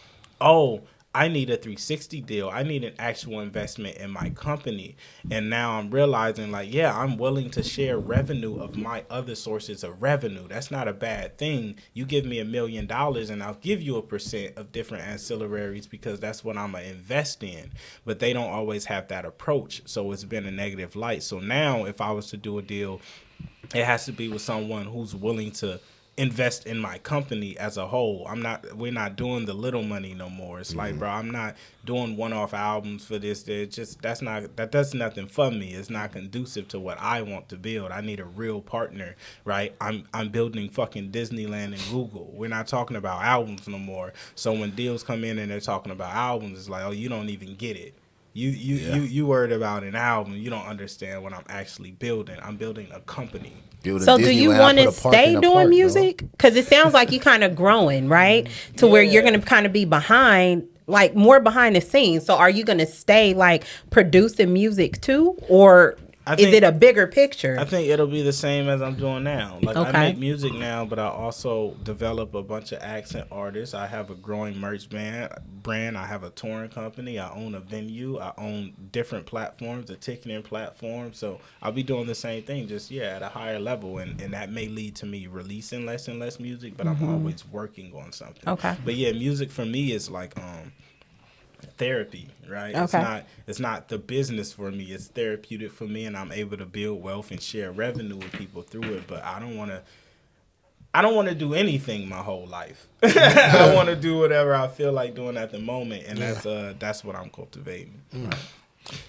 oh, I need a 360 deal. I need an actual investment in my company. And now I'm realizing, like, yeah, I'm willing to share revenue of my other sources of revenue. That's not a bad thing. You give me $1 million and I'll give you 1% of different ancillaries because that's what I'm going to invest in. But they don't always have that approach. So it's been a negative light. So now if I was to do a deal, it has to be with someone who's willing to invest in my company as a whole. We're not doing the little money no more. It's like, bro, I'm not doing one-off albums for this. That does nothing for me. It's not conducive to what I want to build. I need a real partner, right? I'm building fucking Disneyland and Google. We're not talking about albums no more. So when deals come in and they're talking about albums, it's like, oh, you don't even get it. You worried about an album. You don't understand what I'm actually building. I'm building a company. So do you want to stay doing music? Because it sounds like you kind of growing, right? To where you're going to kind of be behind, like more behind the scenes. So are you going to stay like producing music too? Or is it a bigger picture? I think it'll be the same as I'm doing now. Like, I make music now, but I also develop a bunch of accent artists. I have a growing merch brand. I have a touring company. I own a venue. I own different platforms, a ticketing platform. So I'll be doing the same thing, just at a higher level. And that may lead to me releasing less and less music, but I'm always working on something. Okay. But yeah, music for me is like therapy, right? Okay. It's not the business for me. It's therapeutic for me, and I'm able to build wealth and share revenue with people through it. But I don't want to do anything my whole life. I want to do whatever I feel like doing at the moment, and that's what I'm cultivating.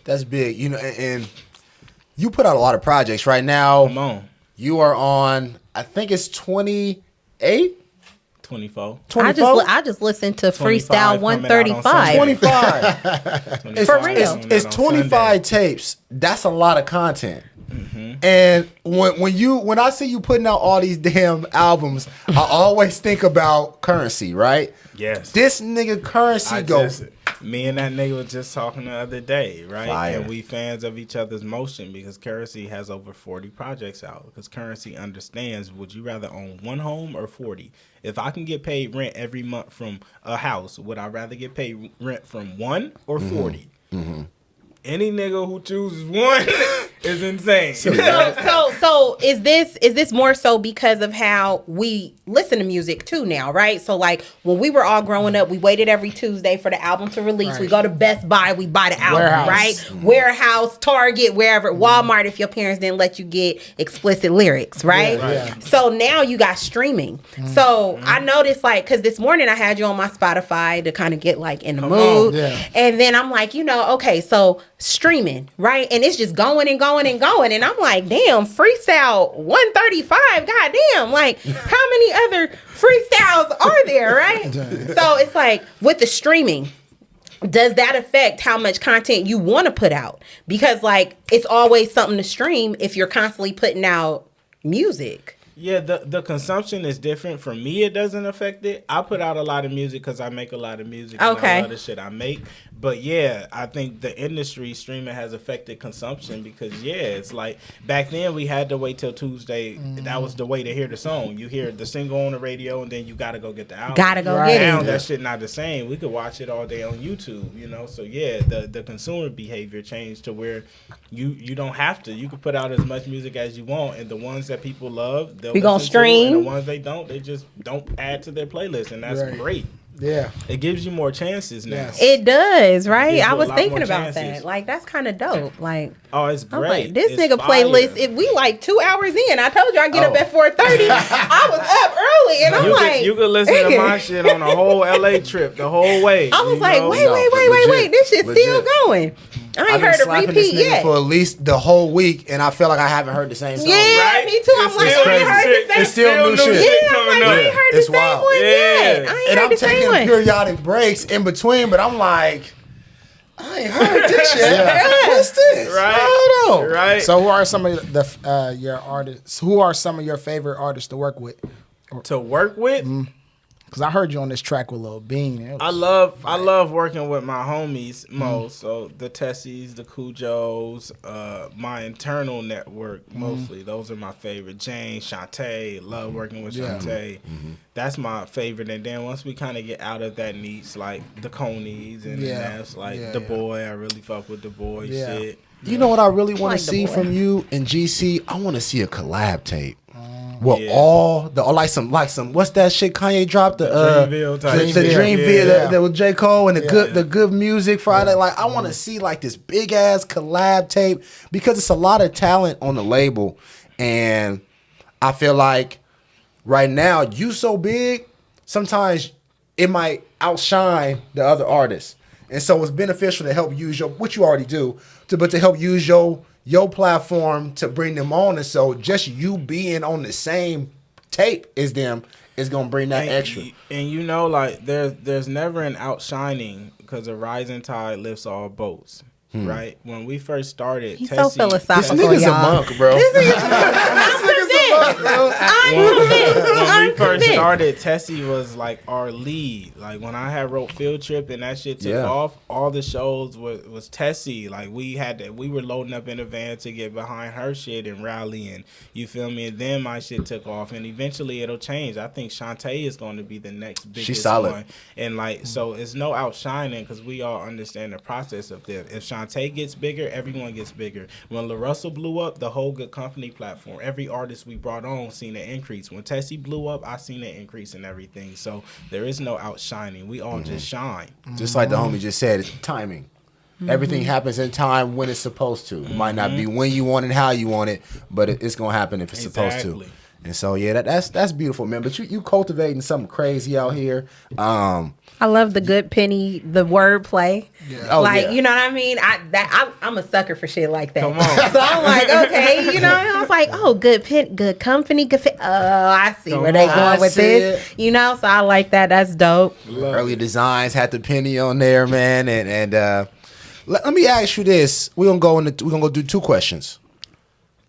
That's big, and you put out a lot of projects right now. Come on. You are on, I think it's 28 24. 24? I just listened to Freestyle 135. 25. For real. It's 25 tapes. That's a lot of content. And when I see you putting out all these damn albums, I always think about Currency, right? Yes. This nigga Currency me and that nigga was just talking the other day, right? Fire. And we fans of each other's motion because Currency has over 40 projects out. Because Currency understands, would you rather own one home or 40? If I can get paid rent every month from a house, would I rather get paid rent from one or 40? Any nigga who chooses one is insane. So is this more so because of how we listen to music too now, right? So like when we were all growing up, we waited every Tuesday for the album to release. Right. We go to Best Buy, we buy the album, right? Warehouse, Target, wherever, Walmart if your parents didn't let you get explicit lyrics, right? So now you got streaming. So I noticed like, cause this morning I had you on my Spotify to kind of get like in the mood. And then I'm like, okay, so streaming, right? And it's just going and going and going. And I'm like, damn, Freestyle 135, goddamn, like how many other freestyles are there, right? So it's like with the streaming, does that affect how much content you want to put out? Because like it's always something to stream if you're constantly putting out music. Yeah, the consumption is different. For me, it doesn't affect it. I put out a lot of music because I make a lot of music. And I love the shit I make. But yeah, I think the industry streaming has affected consumption because it's like back then we had to wait till Tuesday. That was the way to hear the song. You hear the single on the radio and then you got to go get the album. Got to go get it. Now that shit not the same. We could watch it all day on YouTube, So yeah, the consumer behavior changed to where you don't have to. You can put out as much music as you want, and the ones that people love, we gonna stream. And the ones they just don't add to their playlist, and that's great. Yeah, it gives you more chances now. Yes. It does, right? I was thinking about that. Like that's kind of dope. Like, it's great. Like, this nigga playlist. If we like 2 hours in, I told you I get up at 4:30. I was up early, and I'm like, you could listen to my shit on a whole LA trip the whole way. I was like, wait, this shit's still going. I ain't heard a repeat yet. For at least the whole week, and I feel like I haven't heard the same song. Yeah, right? Me too. I'm like, I ain't heard the same. It's still new shit. Yeah, I'm like, I ain't heard the same one yet. I ain't heard the same one. And I'm taking periodic breaks in between, but I'm like, I ain't heard this shit. What's this? Right. I don't know. Right. So who are some of your artists? Who are some of your favorite artists to work with? Because I heard you on this track with Lil Bean. I love working with my homies most. So the Tessies, the Cujos, my internal network mostly. Those are my favorite. Jane, Shantae, love working with Shantae. That's my favorite. And then once we kind of get out of that niche, like the Conies and that's like the boy. I really fuck with the boy shit. You know what I really want to see from you and GC? I want to see a collab tape. All some what's that shit Kanye dropped the Dreamville that with J. Cole and the good music Friday. Like I want to see like this big ass collab tape because it's a lot of talent on the label, and I feel like right now you so big sometimes it might outshine the other artists, and so it's beneficial to help use what you already do but to help use your platform to bring them on, and so just you being on the same tape as them is gonna bring that extra. And like there's never an outshining because a rising tide lifts all boats. Right? When we first started, he's so philosophical. This nigga's a monk, bro. When we first started, Tessie was like our lead. Like when I had wrote Field Trip and that shit took off, all the shows was Tessie. Like we were loading up in a van to get behind her shit and rallying. You feel me? And then my shit took off, and eventually it'll change. I think Shantae is going to be the next biggest She's solid one. And like so, it's no outshining because we all understand the process of this. If Shantae gets bigger, everyone gets bigger. When Larussel blew up, the whole Good Company platform, every artist we brought on seen an increase. When Tessie blew up, I seen an increase in everything. So there is no outshining. We all just shine. Just like the homie just said, it's timing. Everything happens in time when it's supposed to. It might not be when you want it, how you want it, but it's gonna happen if it's supposed to. And so that's beautiful, man. But you cultivating something crazy out here. I love the good penny, the wordplay. Yeah. Oh, like, you know what I mean? I'm a sucker for shit like that. Come on. So I'm like, okay, you know, I was like, oh, good pen, good company, good fit. Oh, I see where they going with this. You know, so I like that. That's dope. Early Designs had the penny on there, man. And let me ask you this. We're gonna go do 2 questions.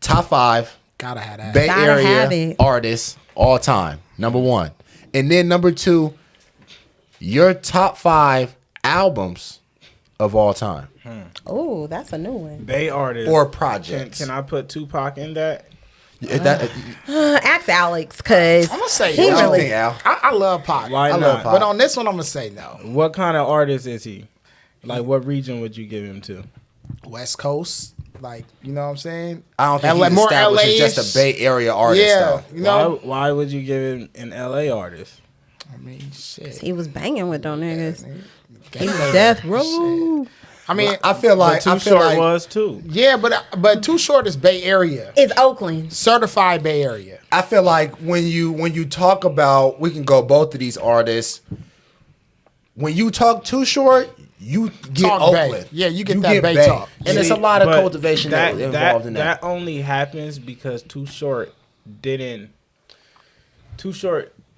Top 5 gotta have that. Bay Area artists all time. Number 1. And then number 2, your top 5 albums of all time. Oh, that's a new one. Bay artists or projects. Can I put Tupac in that? Ask Alex, because I'm gonna say he no. really. I love Pac. Why not? Love Pac. But on this one, I'm gonna say no. What kind of artist is he? Like, what region would you give him to? West Coast. Like, you know what I'm saying? I don't think he's established as just a Bay Area artist, though. You know? Why would you give him an LA artist? I mean, shit. He was banging with them niggas. He was death row. I mean, I feel like Too Short was too. Yeah, but Too Short is Bay Area. It's Oakland. Certified Bay Area. I feel like when you talk about, we can go both of these artists. When you talk Too Short, you get talk Oakland. Bay. Yeah, you get that Bay talk. And there's a lot of cultivation involved in that. That only happens because Too Short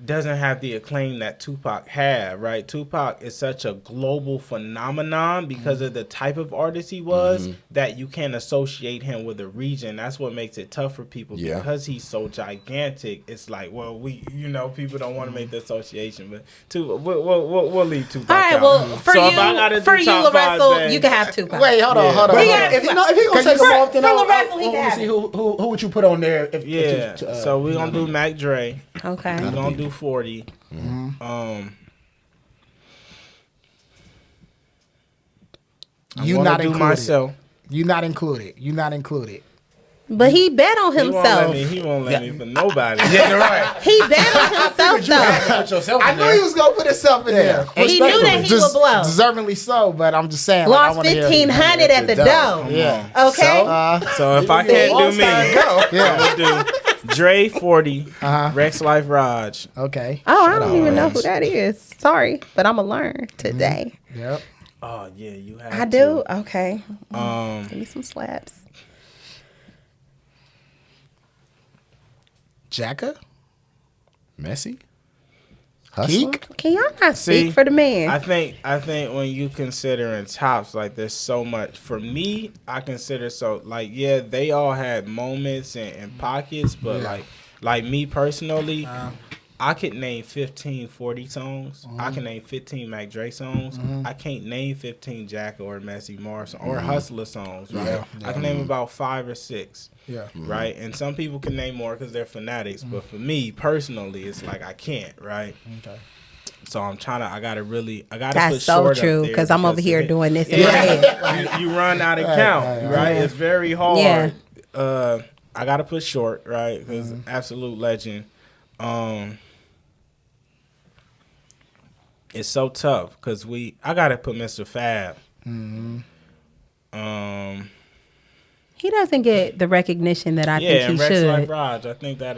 doesn't have the acclaim that Tupac had, right? Tupac is such a global phenomenon because of the type of artist he was that you can't associate him with a region. That's what makes it tough for people because he's so gigantic. It's like, well, people don't want to make the association, but we'll leave Tupac out. All right, well, for you, Larussel, you can have Tupac. Wait, hold on. If he gonna take them off, then Larussel, he can have see who would you put on there? So we're gonna do Mac Dre. Okay. We're gonna do 40. You not included. Myself. You not included. But he bet on himself. He won't let me for nobody. Yeah, you're right. He bet on himself, though. I knew he was gonna put himself in there. He knew that he would blow. Deservingly so, but I'm just saying. Lost $1,500 at the door. Yeah. Okay. So if I can't do me, I'm gonna do Dre 40, Rex Life Raj. Okay. Oh, I don't even know who that is. Sorry, but I'm gonna learn today. Yep. Oh yeah, you have. I do. Okay. Give me some slaps. Jacka? Messi? Hustler? Can y'all not speak for the man? I think when you considering tops, like there's so much. For me, I consider they all had moments and pockets, but like me personally, I could name 15 40 songs. I can name 15 Mac Dre songs. I can't name 15 Jack or Messi Mars or Hustler songs, right? Yeah. I can name about 5 or 6. Yeah. Right? And some people can name more because they're fanatics. But for me, personally, it's like I can't, right? Okay. So I'm trying to, I got to That's put so short true because I'm over here doing this in my head. You run out of count, right? It's very hard. Yeah. I got to put short, right? Because absolute legend. It's so tough because I got to put Mr. Fab. He doesn't get the recognition that I think he Rex should. Like Raj, I think that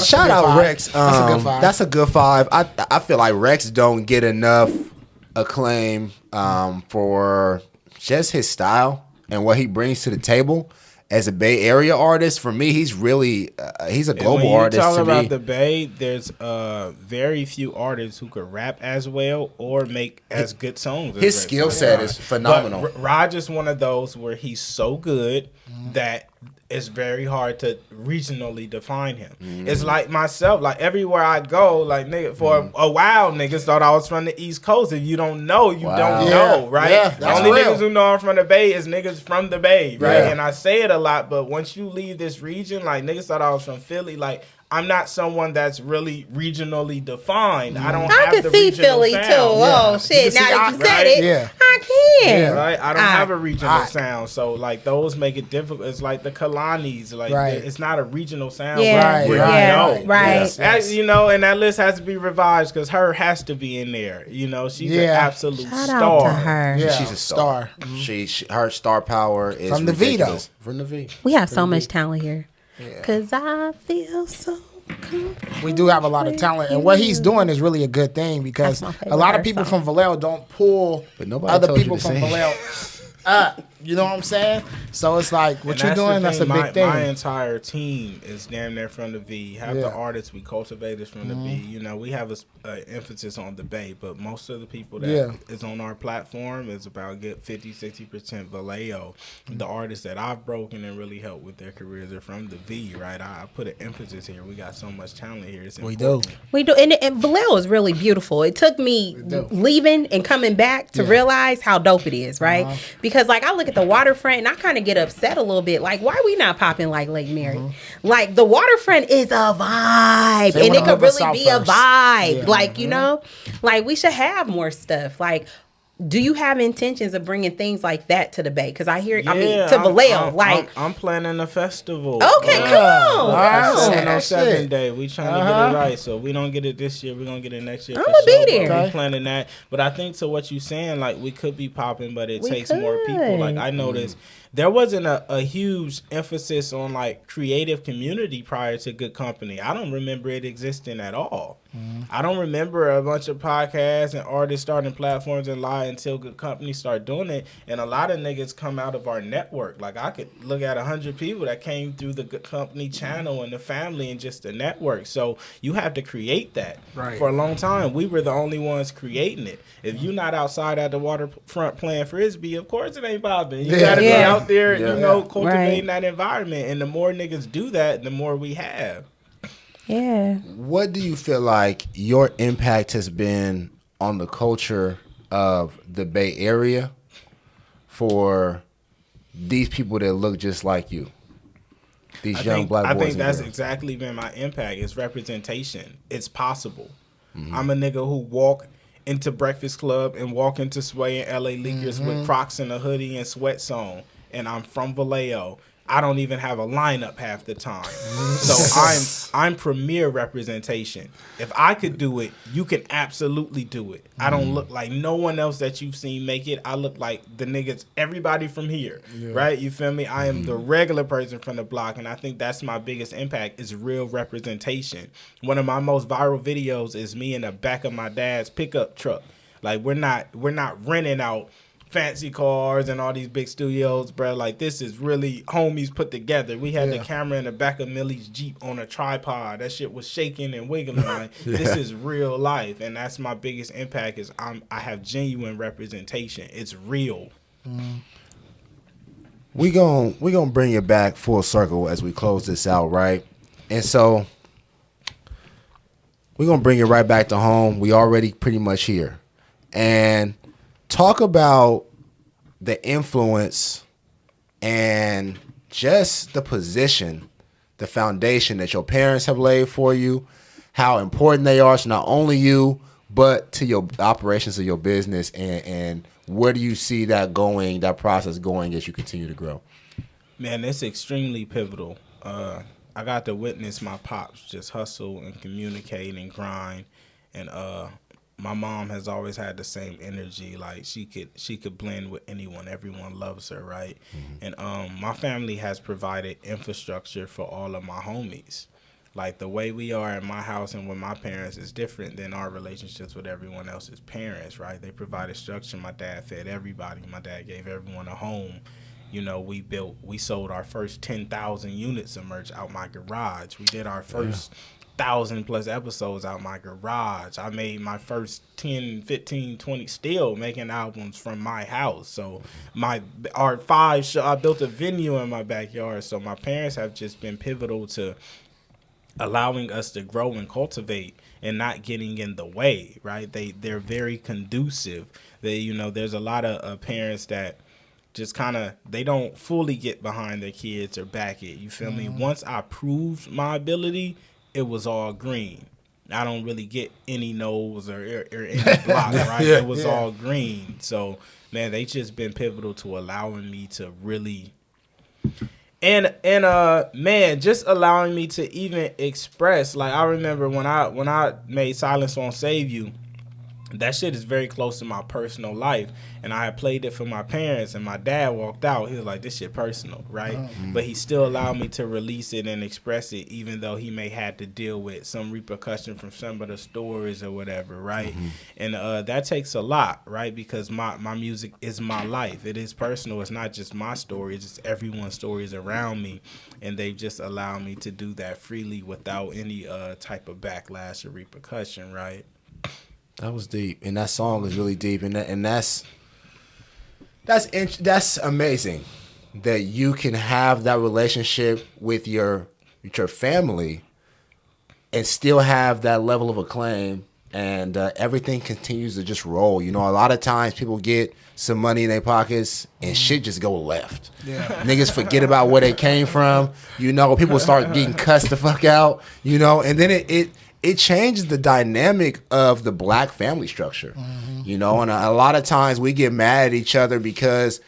shout out Rex. That's a good 5. I feel like Rex don't get enough acclaim for just his style and what he brings to the table. As a Bay Area artist, for me, he's really he's a global artist. When you talk about me. the Bay, there's very few artists who could rap as well or make as good songs. His skill set is phenomenal. But Raj is one of those where he's so good that it's very hard to regionally define him. It's like myself, like everywhere I go, like nigga, for a while niggas thought I was from the East Coast. If you don't know, you don't know, right? Yeah, the only niggas who know I'm from the Bay is niggas from the Bay, right? Yeah. And I say it a lot, but once you leave this region, like niggas thought I was from Philly, like I'm not someone that's really regionally defined. I don't have the see regional Philly sound. too. Oh shit! Now that you said it, I can. Right? I don't have a regional sound, so like those make it difficult. It's like the Kalanis, like it's not a regional sound. Right. As, you know, and that list has to be revised because her has to be in there. You know, she's an absolute Shout star. out to her. Yeah, She's a star. She her star power is from the V though. From the V. We have so much talent here. Cause I feel so. We do have a lot of talent, and what he's doing is really a good thing because a lot of people from Vallejo don't pull other people from Vallejo up. You know what I'm saying? So it's like what you're doing. That's a big thing. My entire team is damn near from the V. Have the artists, we cultivators from the V. You know, we have a emphasis on the Bay, but most of the people that is on our platform is about 50-60% Vallejo. The artists that I've broken and really helped with their careers are from the V. Right? I put an emphasis here. We got so much talent here. We do, and Vallejo is really beautiful. It took me leaving and coming back to realize how dope it is. Right? Because like I look at the waterfront and I kind of get upset a little bit. Like, why are we not popping like Lake Mary? Like the waterfront is a vibe, and it could really be a vibe. Like you know, like we should have more stuff. Like, do you have intentions of bringing things like that to the Bay? Because I hear, to Vallejo, I'm planning a festival. Okay, cool. 707 day. We trying to get it right. So if we don't get it this year, we're gonna get it next year. I'm gonna be there. We're planning that. But I think to what you're saying, like we could be popping, but it takes more people. Like I noticed. There wasn't a huge emphasis on like creative community prior to Good Company. I don't remember it existing at all. I don't remember a bunch of podcasts and artists starting platforms and live until Good Company started doing it. And a lot of niggas come out of our network. Like I could look at 100 people that came through the Good Company channel and the family and just the network. So you have to create that. Right. For a long time, we were the only ones creating it. If you're not outside at the waterfront playing Frisbee, of course it ain't popping. You gotta be out there, cultivating that environment. And the more niggas do that, the more we have. Yeah. What do you feel like your impact has been on the culture of the Bay Area for these people that look just like you? These young black boys. I think that's exactly been my impact. It's representation. It's possible. I'm a nigga who walk into Breakfast Club and walk into Sway and LA Leakers with Crocs and a hoodie and sweats on, and I'm from Vallejo. I don't even have a lineup half the time. So I'm premier representation. If I could do it, you can absolutely do it. I don't look like no one else that you've seen make it. I look like the niggas, everybody from here, right? You feel me? I am the regular person from the block, and I think that's my biggest impact is real representation. One of my most viral videos is me in the back of my dad's pickup truck. Like we're not renting out fancy cars and all these big studios, bro. Like this is really homies put together. We had the camera in the back of Millie's Jeep on a tripod. That shit was shaking and wiggling. Like this is real life, and that's my biggest impact. Is I have genuine representation. It's real. We gonna bring it back full circle as we close this out, right? And so we're gonna bring it right back to home. We already pretty much here, and talk about the influence and just the position, the foundation that your parents have laid for you, how important they are to not only you, but to your operations of your business, and where do you see that going, that process going as you continue to grow? Man, it's extremely pivotal. I got to witness my pops just hustle and communicate and grind, and my mom has always had the same energy. Like she could blend with anyone. Everyone loves her, right? And my family has provided infrastructure for all of my homies. Like the way we are in my house and with my parents is different than our relationships with everyone else's parents, right? They provided structure. My dad fed everybody. My dad gave everyone a home. You know, we sold our first 10,000 units of merch out my garage. We did our first 1,000+ episodes out my garage. I made my first 10, 15, 20, still making albums from my house. So I built a venue in my backyard. So my parents have just been pivotal to allowing us to grow and cultivate and not getting in the way, right? They're very conducive. There's a lot of parents that just kind of, they don't fully get behind their kids or back it. You feel me? Once I proved my ability, it was all green. I don't really get any no's or any block, right? It was all green. So, man, they just been pivotal to allowing me to really, and man, just allowing me to even express. Like I remember when I made Silence Won't Save You, that shit is very close to my personal life. And I had played it for my parents, and my dad walked out. He was like, this shit personal, right? But he still allowed me to release it and express it, even though he may have to deal with some repercussion from some of the stories or whatever, right? And that takes a lot, right? Because my music is my life. It is personal. It's not just my story. It's just everyone's stories around me. And they've just allowed me to do that freely without any type of backlash or repercussion, right? That was deep, and that song is really deep, and that's amazing that you can have that relationship with your family and still have that level of acclaim, and everything continues to just roll. You know, a lot of times people get some money in their pockets and shit just go left. Yeah. Niggas forget about where they came from. You know, people start getting cussed the fuck out. You know, and then it changes the dynamic of the black family structure, you know? And a lot of times we get mad at each other because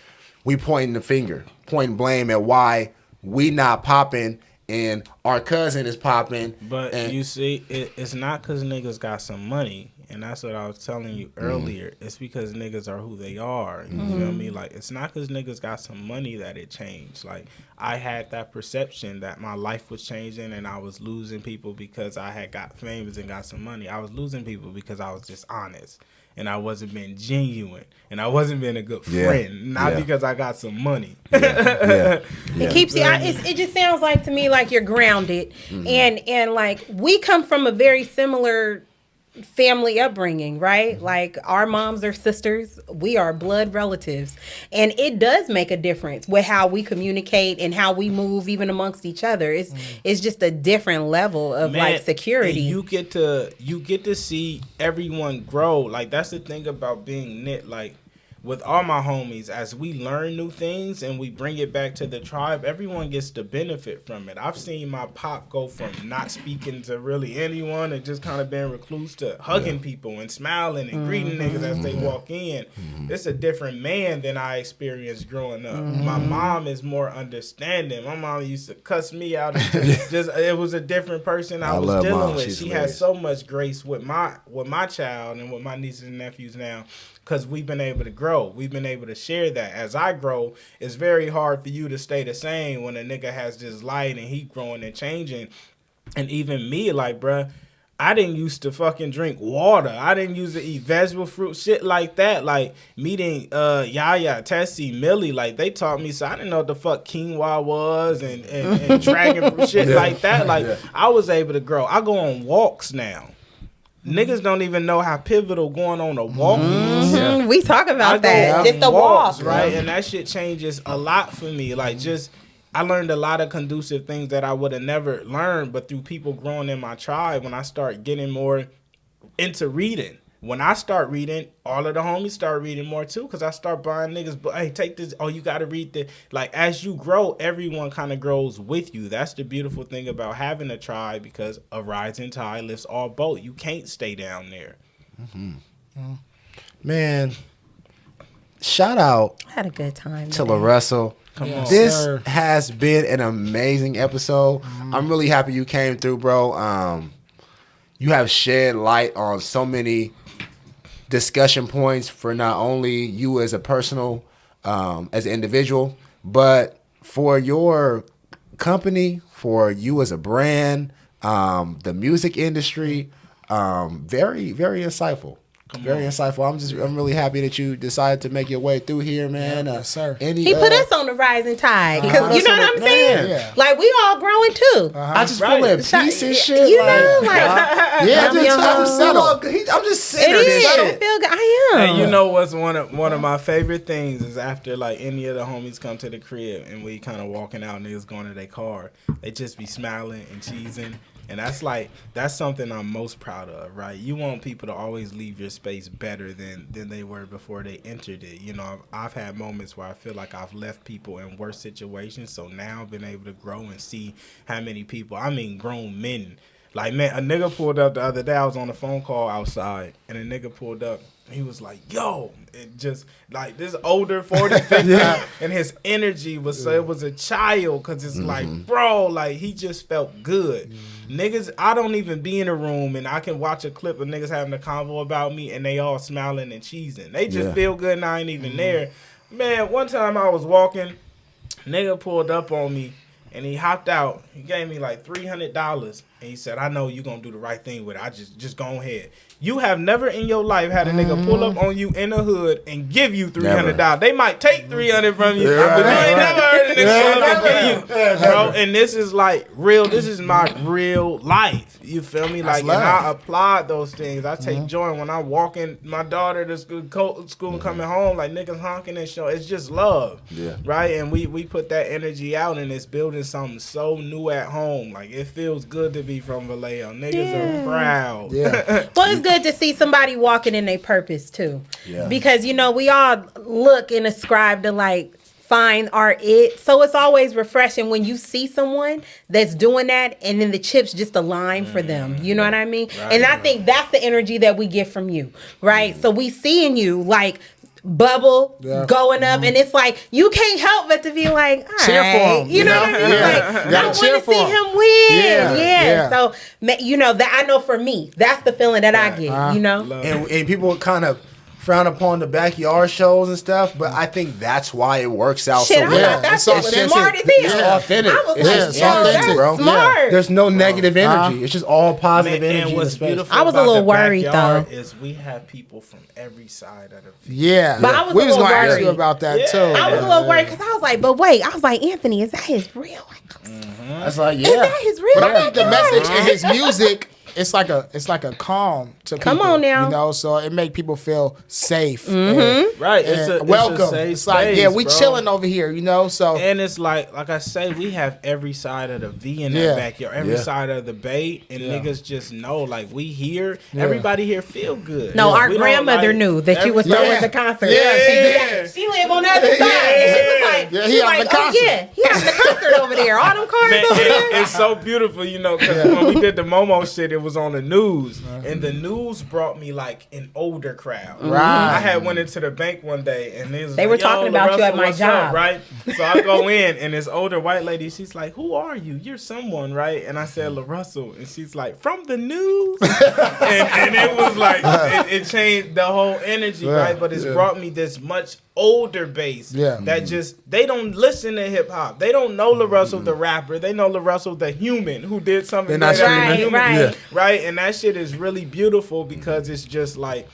we pointing the finger, pointing blame at why we not popping and our cousin is popping. But you see, it's not because niggas got some money. And that's what I was telling you earlier. It's because niggas are who they are. You feel me? Like, it's not because niggas got some money that it changed. Like, I had that perception that my life was changing and I was losing people because I had got famous and got some money. I was losing people because I was just honest. And I wasn't being genuine. And I wasn't being a good friend. Not because I got some money. It keeps you, it just sounds like to me like you're grounded. And like, we come from a very similar family upbringing, right? Like, our moms are sisters, we are blood relatives, and it does make a difference with how we communicate and how we move even amongst each other. It's just a different level of like security. You get to see everyone grow. Like, that's the thing about being knit. Like, with all my homies, as we learn new things and we bring it back to the tribe, everyone gets to benefit from it. I've seen my pop go from not speaking to really anyone and just kind of being recluse to hugging people and smiling and greeting niggas as they walk in. It's a different man than I experienced growing up. My mom is more understanding. My mom used to cuss me out. And just it was a different person I was dealing with. She has so much grace with my child and with my nieces and nephews now. Because we've been able to grow. We've been able to share that. As I grow, it's very hard for you to stay the same when a nigga has this light and he growing and changing. And even me, like, bruh, I didn't used to fucking drink water. I didn't used to eat vegetable fruit, shit like that. Like, meeting Yaya, Tessie, Millie, like, they taught me, so I didn't know what the fuck quinoa was and dragon fruit, shit like that. Like, I was able to grow. I go on walks now. Niggas don't even know how pivotal going on a walk is. We talk about that. Just the walk. Right? And that shit changes a lot for me. Like, I learned a lot of conducive things that I would have never learned, but through people growing in my tribe, when I start getting more into reading. When I start reading, all of the homies start reading more too, because I start buying niggas, but hey, take this, oh, you got to read the, like, as you grow, everyone kind of grows with you. That's the beautiful thing about having a tribe, because a rising tide lifts all boats. You can't stay down there. Man, shout out I had a good time to Larussel. This has been an amazing episode. I'm really happy you came through, bro. You have shed light on so many discussion points for not only you as a personal, as an individual, but for your company, for you as a brand, the music industry. Very, very insightful. Very insightful. I'm really happy that you decided to make your way through here, man. Yes, sir. He put us on the rising tide, because you know what I'm saying. Yeah. Like, we all growing too. I just feel at peace and shit. You know, like I'm settled. I'm just centered. I feel good. I am. And you know what's one of my favorite things is after, like, any of the homies come to the crib and we kind of walking out, niggas going to their car, they just be smiling and cheesing. And that's something I'm most proud of, right? You want people to always leave your space better than they were before they entered it. You know, I've had moments where I feel like I've left people in worse situations. So now I've been able to grow and see how many people, I mean grown men. Like, man, a nigga pulled up the other day. I was on a phone call outside, and a nigga pulled up. He was like, yo, it just, like, this older 40, 50, and his energy was, so it was a child, because it's like, bro, like, he just felt good. Niggas, I don't even be in a room and I can watch a clip of niggas having a convo about me and they all smiling and cheesing. They just feel good and I ain't even there. Man, one time I was walking, nigga pulled up on me and he hopped out. He gave me like $300 and he said, I know you gonna do the right thing with it. I just go ahead. You have never in your life had a nigga pull up on you in the hood and give you $300. They might take $300 from you, but you ain't never heard a nigga pull up and give you, bro. And this is like real. This is my real life. You feel me? Like, and I applaud those things. I take joy when I'm walking my daughter to school coming home, like niggas honking and show. It's just love, right? And we put that energy out, and it's building something so new at home. Like, it feels good to be from Vallejo. Niggas are proud. Well, it's good to see somebody walking in their purpose too, because we all look and ascribe to like find our it. So it's always refreshing when you see someone that's doing that and then the chips just align for them. You know what I mean? Right, and I think that's the energy that we get from you, right? So we seeing you like bubble going up, and it's like you can't help but to be like, all cheer right, for him, you know what I mean? Like, I want to see him win. So that I know for me, that's the feeling that I get. And people kind of frown upon the backyard shows and stuff, but I think that's why it works out so well. That's smart as hell. It's authentic. It's authentic, bro. Smart. There's no negative energy. It's just all positive energy. And what's beautiful I was a little worried though. Is we have people from every side of the field. But I was we was gonna ask you about that too. I was a little worried because I was like, but wait, Anthony, is that his real? I was like, is that his real? But I think the message in his music. It's like a calm to people. Come on now. So it make people feel safe. Right. And welcome. It's like, we chilling over here, So and it's like I say, we have every side of the V in that backyard, every side of the bay, and niggas just know, like, we here. Everybody here feel good. No, our grandmother knew that you was throwing the concert. She lived on the other side. She was like, he having the concert over there. All them cars over there. It's so beautiful, because when we did the Momo shit, it was on the news, and the news brought me like an older crowd. Right. I had went into the bank one day, and they were talking about Larussel, you at my job, right? So I go in, and this older white lady, she's like, "Who are you? You're someone, right?" And I said, "Larussel," and she's like, "From the news," and it was like it changed the whole energy, right? But it's brought me this much older base that just they don't listen to hip hop. They don't know Larussel the rapper. They know Larussel the human who did something right. And that shit is really beautiful because it's just like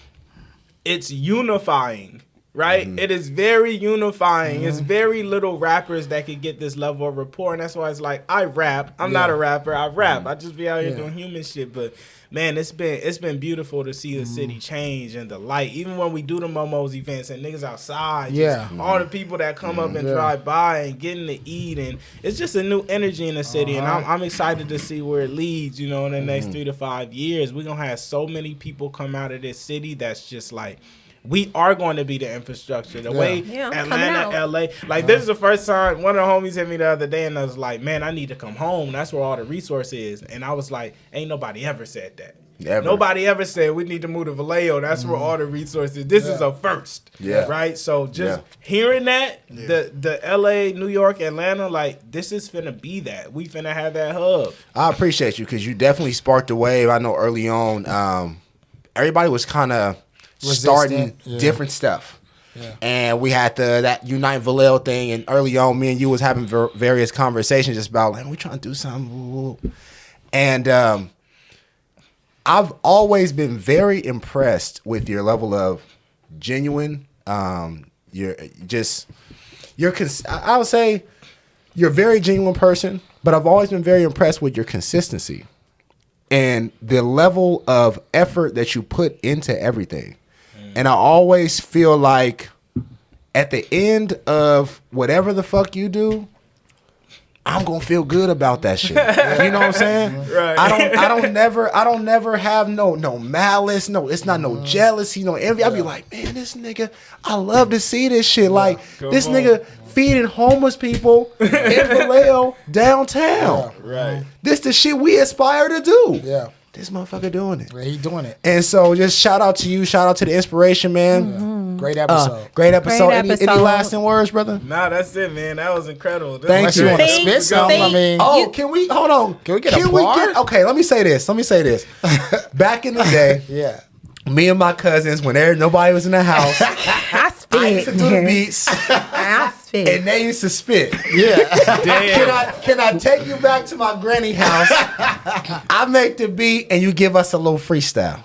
it's unifying. Right? It is very unifying. It's very little rappers that can get this level of rapport, and that's why it's like I rap. I'm not a rapper. I rap. I just be out here doing human shit. But man, it's been beautiful to see the city change and the light. Even when we do the Momo's events and niggas outside, all the people that come up and drive by and getting to eat, and it's just a new energy in the city. And I'm excited to see where it leads. In the next 3 to 5 years, we're gonna have so many people come out of this city that's just like. We are going to be the infrastructure. The way Atlanta, LA. Like, this is the first time one of the homies hit me the other day and I was like, man, I need to come home. That's where all the resource is. And I was like, ain't nobody ever said that. Never. Nobody ever said we need to move to Vallejo. That's where all the resources. This is a first. Right? So just hearing that, the LA, New York, Atlanta, like, this is finna be that. We finna have that hub. I appreciate you because you definitely sparked the wave. I know early on, everybody was kind of starting different stuff. And we had that Unite Vallejo thing, and early on me and you was having various conversations just about like we trying to do something. And I've always been very impressed with your level of genuine I would say you're a very genuine person, but I've always been very impressed with your consistency and the level of effort that you put into everything. And I always feel like at the end of whatever the fuck you do, I'm gonna feel good about that shit. You know what I'm saying? Right. I don't never have no malice, it's not no jealousy, no envy. I'll be like, man, this nigga, I love to see this shit. Like this nigga feeding homeless people in Vallejo downtown. Right. This the shit we aspire to do. this motherfucker doing it. Yeah, he doing it. And so just shout out to you. Shout out to the inspiration, man. Great episode. Great episode. Great Any episode. lasting words, brother? Nah, that's it, man. That was incredible. Thank you. You want to See? spit something? I mean, Oh, can we hold on? Can we get a bar? Okay, let me say this. Back in the day, yeah. me and my cousins, when nobody was in the house, I I used spit. to do the beats, I spit. and they used to spit. Yeah. Can I take you back to my granny house? I make the beat, and you give us a little freestyle.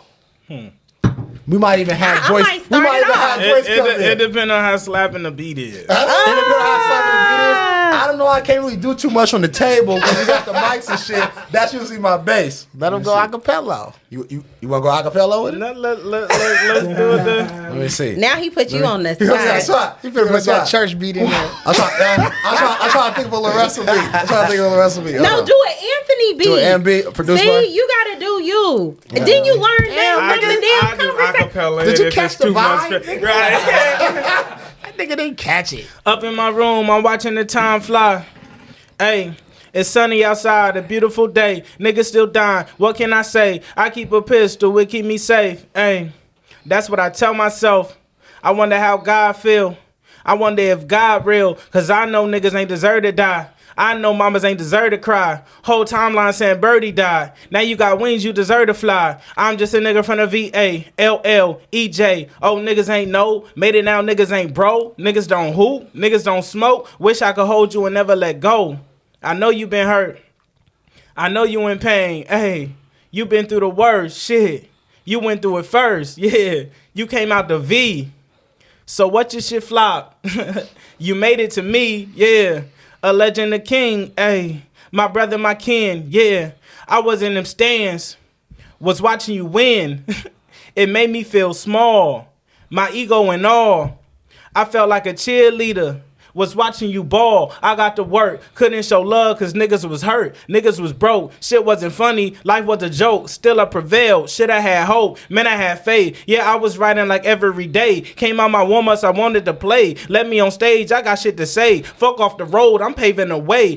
We might even have I voice. might We start might it even off. have voice come in. It depends on how slapping the beat is. I don't know. I can't really do too much on the table because we got the mics and shit. That's usually my bass. Let him go acapella. You want to go acapella with it? Let's do it then. Let me see. Now he put you on the That's spot. right. He finna put that church beat in there. I'm trying to think of a Larussel beat. No, do an Anthony beat. Do an MB produced by. See, you gotta do you. And then you learn that I from the damn do conversation. acapella. Did you if catch it's the too much vibe? for- Right. That nigga didn't catch it. Up in my room, I'm watching the time fly. Hey, it's sunny outside, a beautiful day. Niggas still dying. What can I say? I keep a pistol, it keep me safe. Hey, that's what I tell myself. I wonder how God feel. I wonder if God real. Cause I know niggas ain't deserve to die. I know mamas ain't deserve to cry. Whole timeline saying Birdie died. Now you got wings, you deserve to fly. I'm just a nigga from the VA, LL, EJ. Oh, niggas ain't know. Made it now, niggas ain't bro. Niggas don't hoop. Niggas don't smoke. Wish I could hold you and never let go. I know you been hurt. I know you in pain. Hey, you been through the worst. Shit. You went through it first. Yeah. You came out the V. So what your shit flop? You made it to me. Yeah. A legend, a king, ayy. My brother, my kin, yeah. I was in them stands, was watching you win. It made me feel small, my ego and all. I felt like a cheerleader, was watching you ball. I got to work, couldn't show love cause niggas was hurt. Niggas was broke, shit wasn't funny, life was a joke. Still I prevailed, shit I had hope, man I had faith. Yeah, I was writing like every day. Came out my warm-ups, I wanted to play. Let me on stage, I got shit to say. Fuck off the road, I'm paving the way.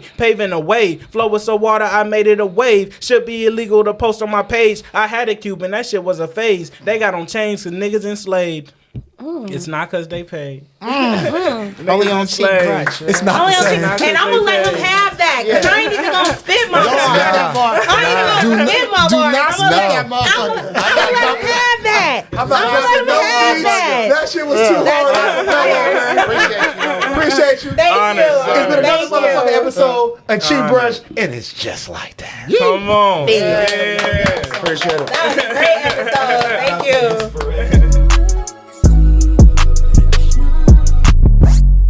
Flow was so water, I made it a wave. Should be illegal to post on my page. I had a Cuban, that shit was a phase. They got on chains cause niggas enslaved. It's not cause they paid. Only on cheap brunch. It's not the same. And I'm gonna let him have that because I ain't even gonna spit my bar. I ain't even gonna spit my bar. not spit that I'm gonna let him have that. I'm not gonna let him have that. That shit was too hard. Appreciate you. Thank you. It's been another Thank motherfucking you. episode of Cheap Brunch, and it's just like that. Come on. Yeah. Appreciate it. That was a great episode. Thank you.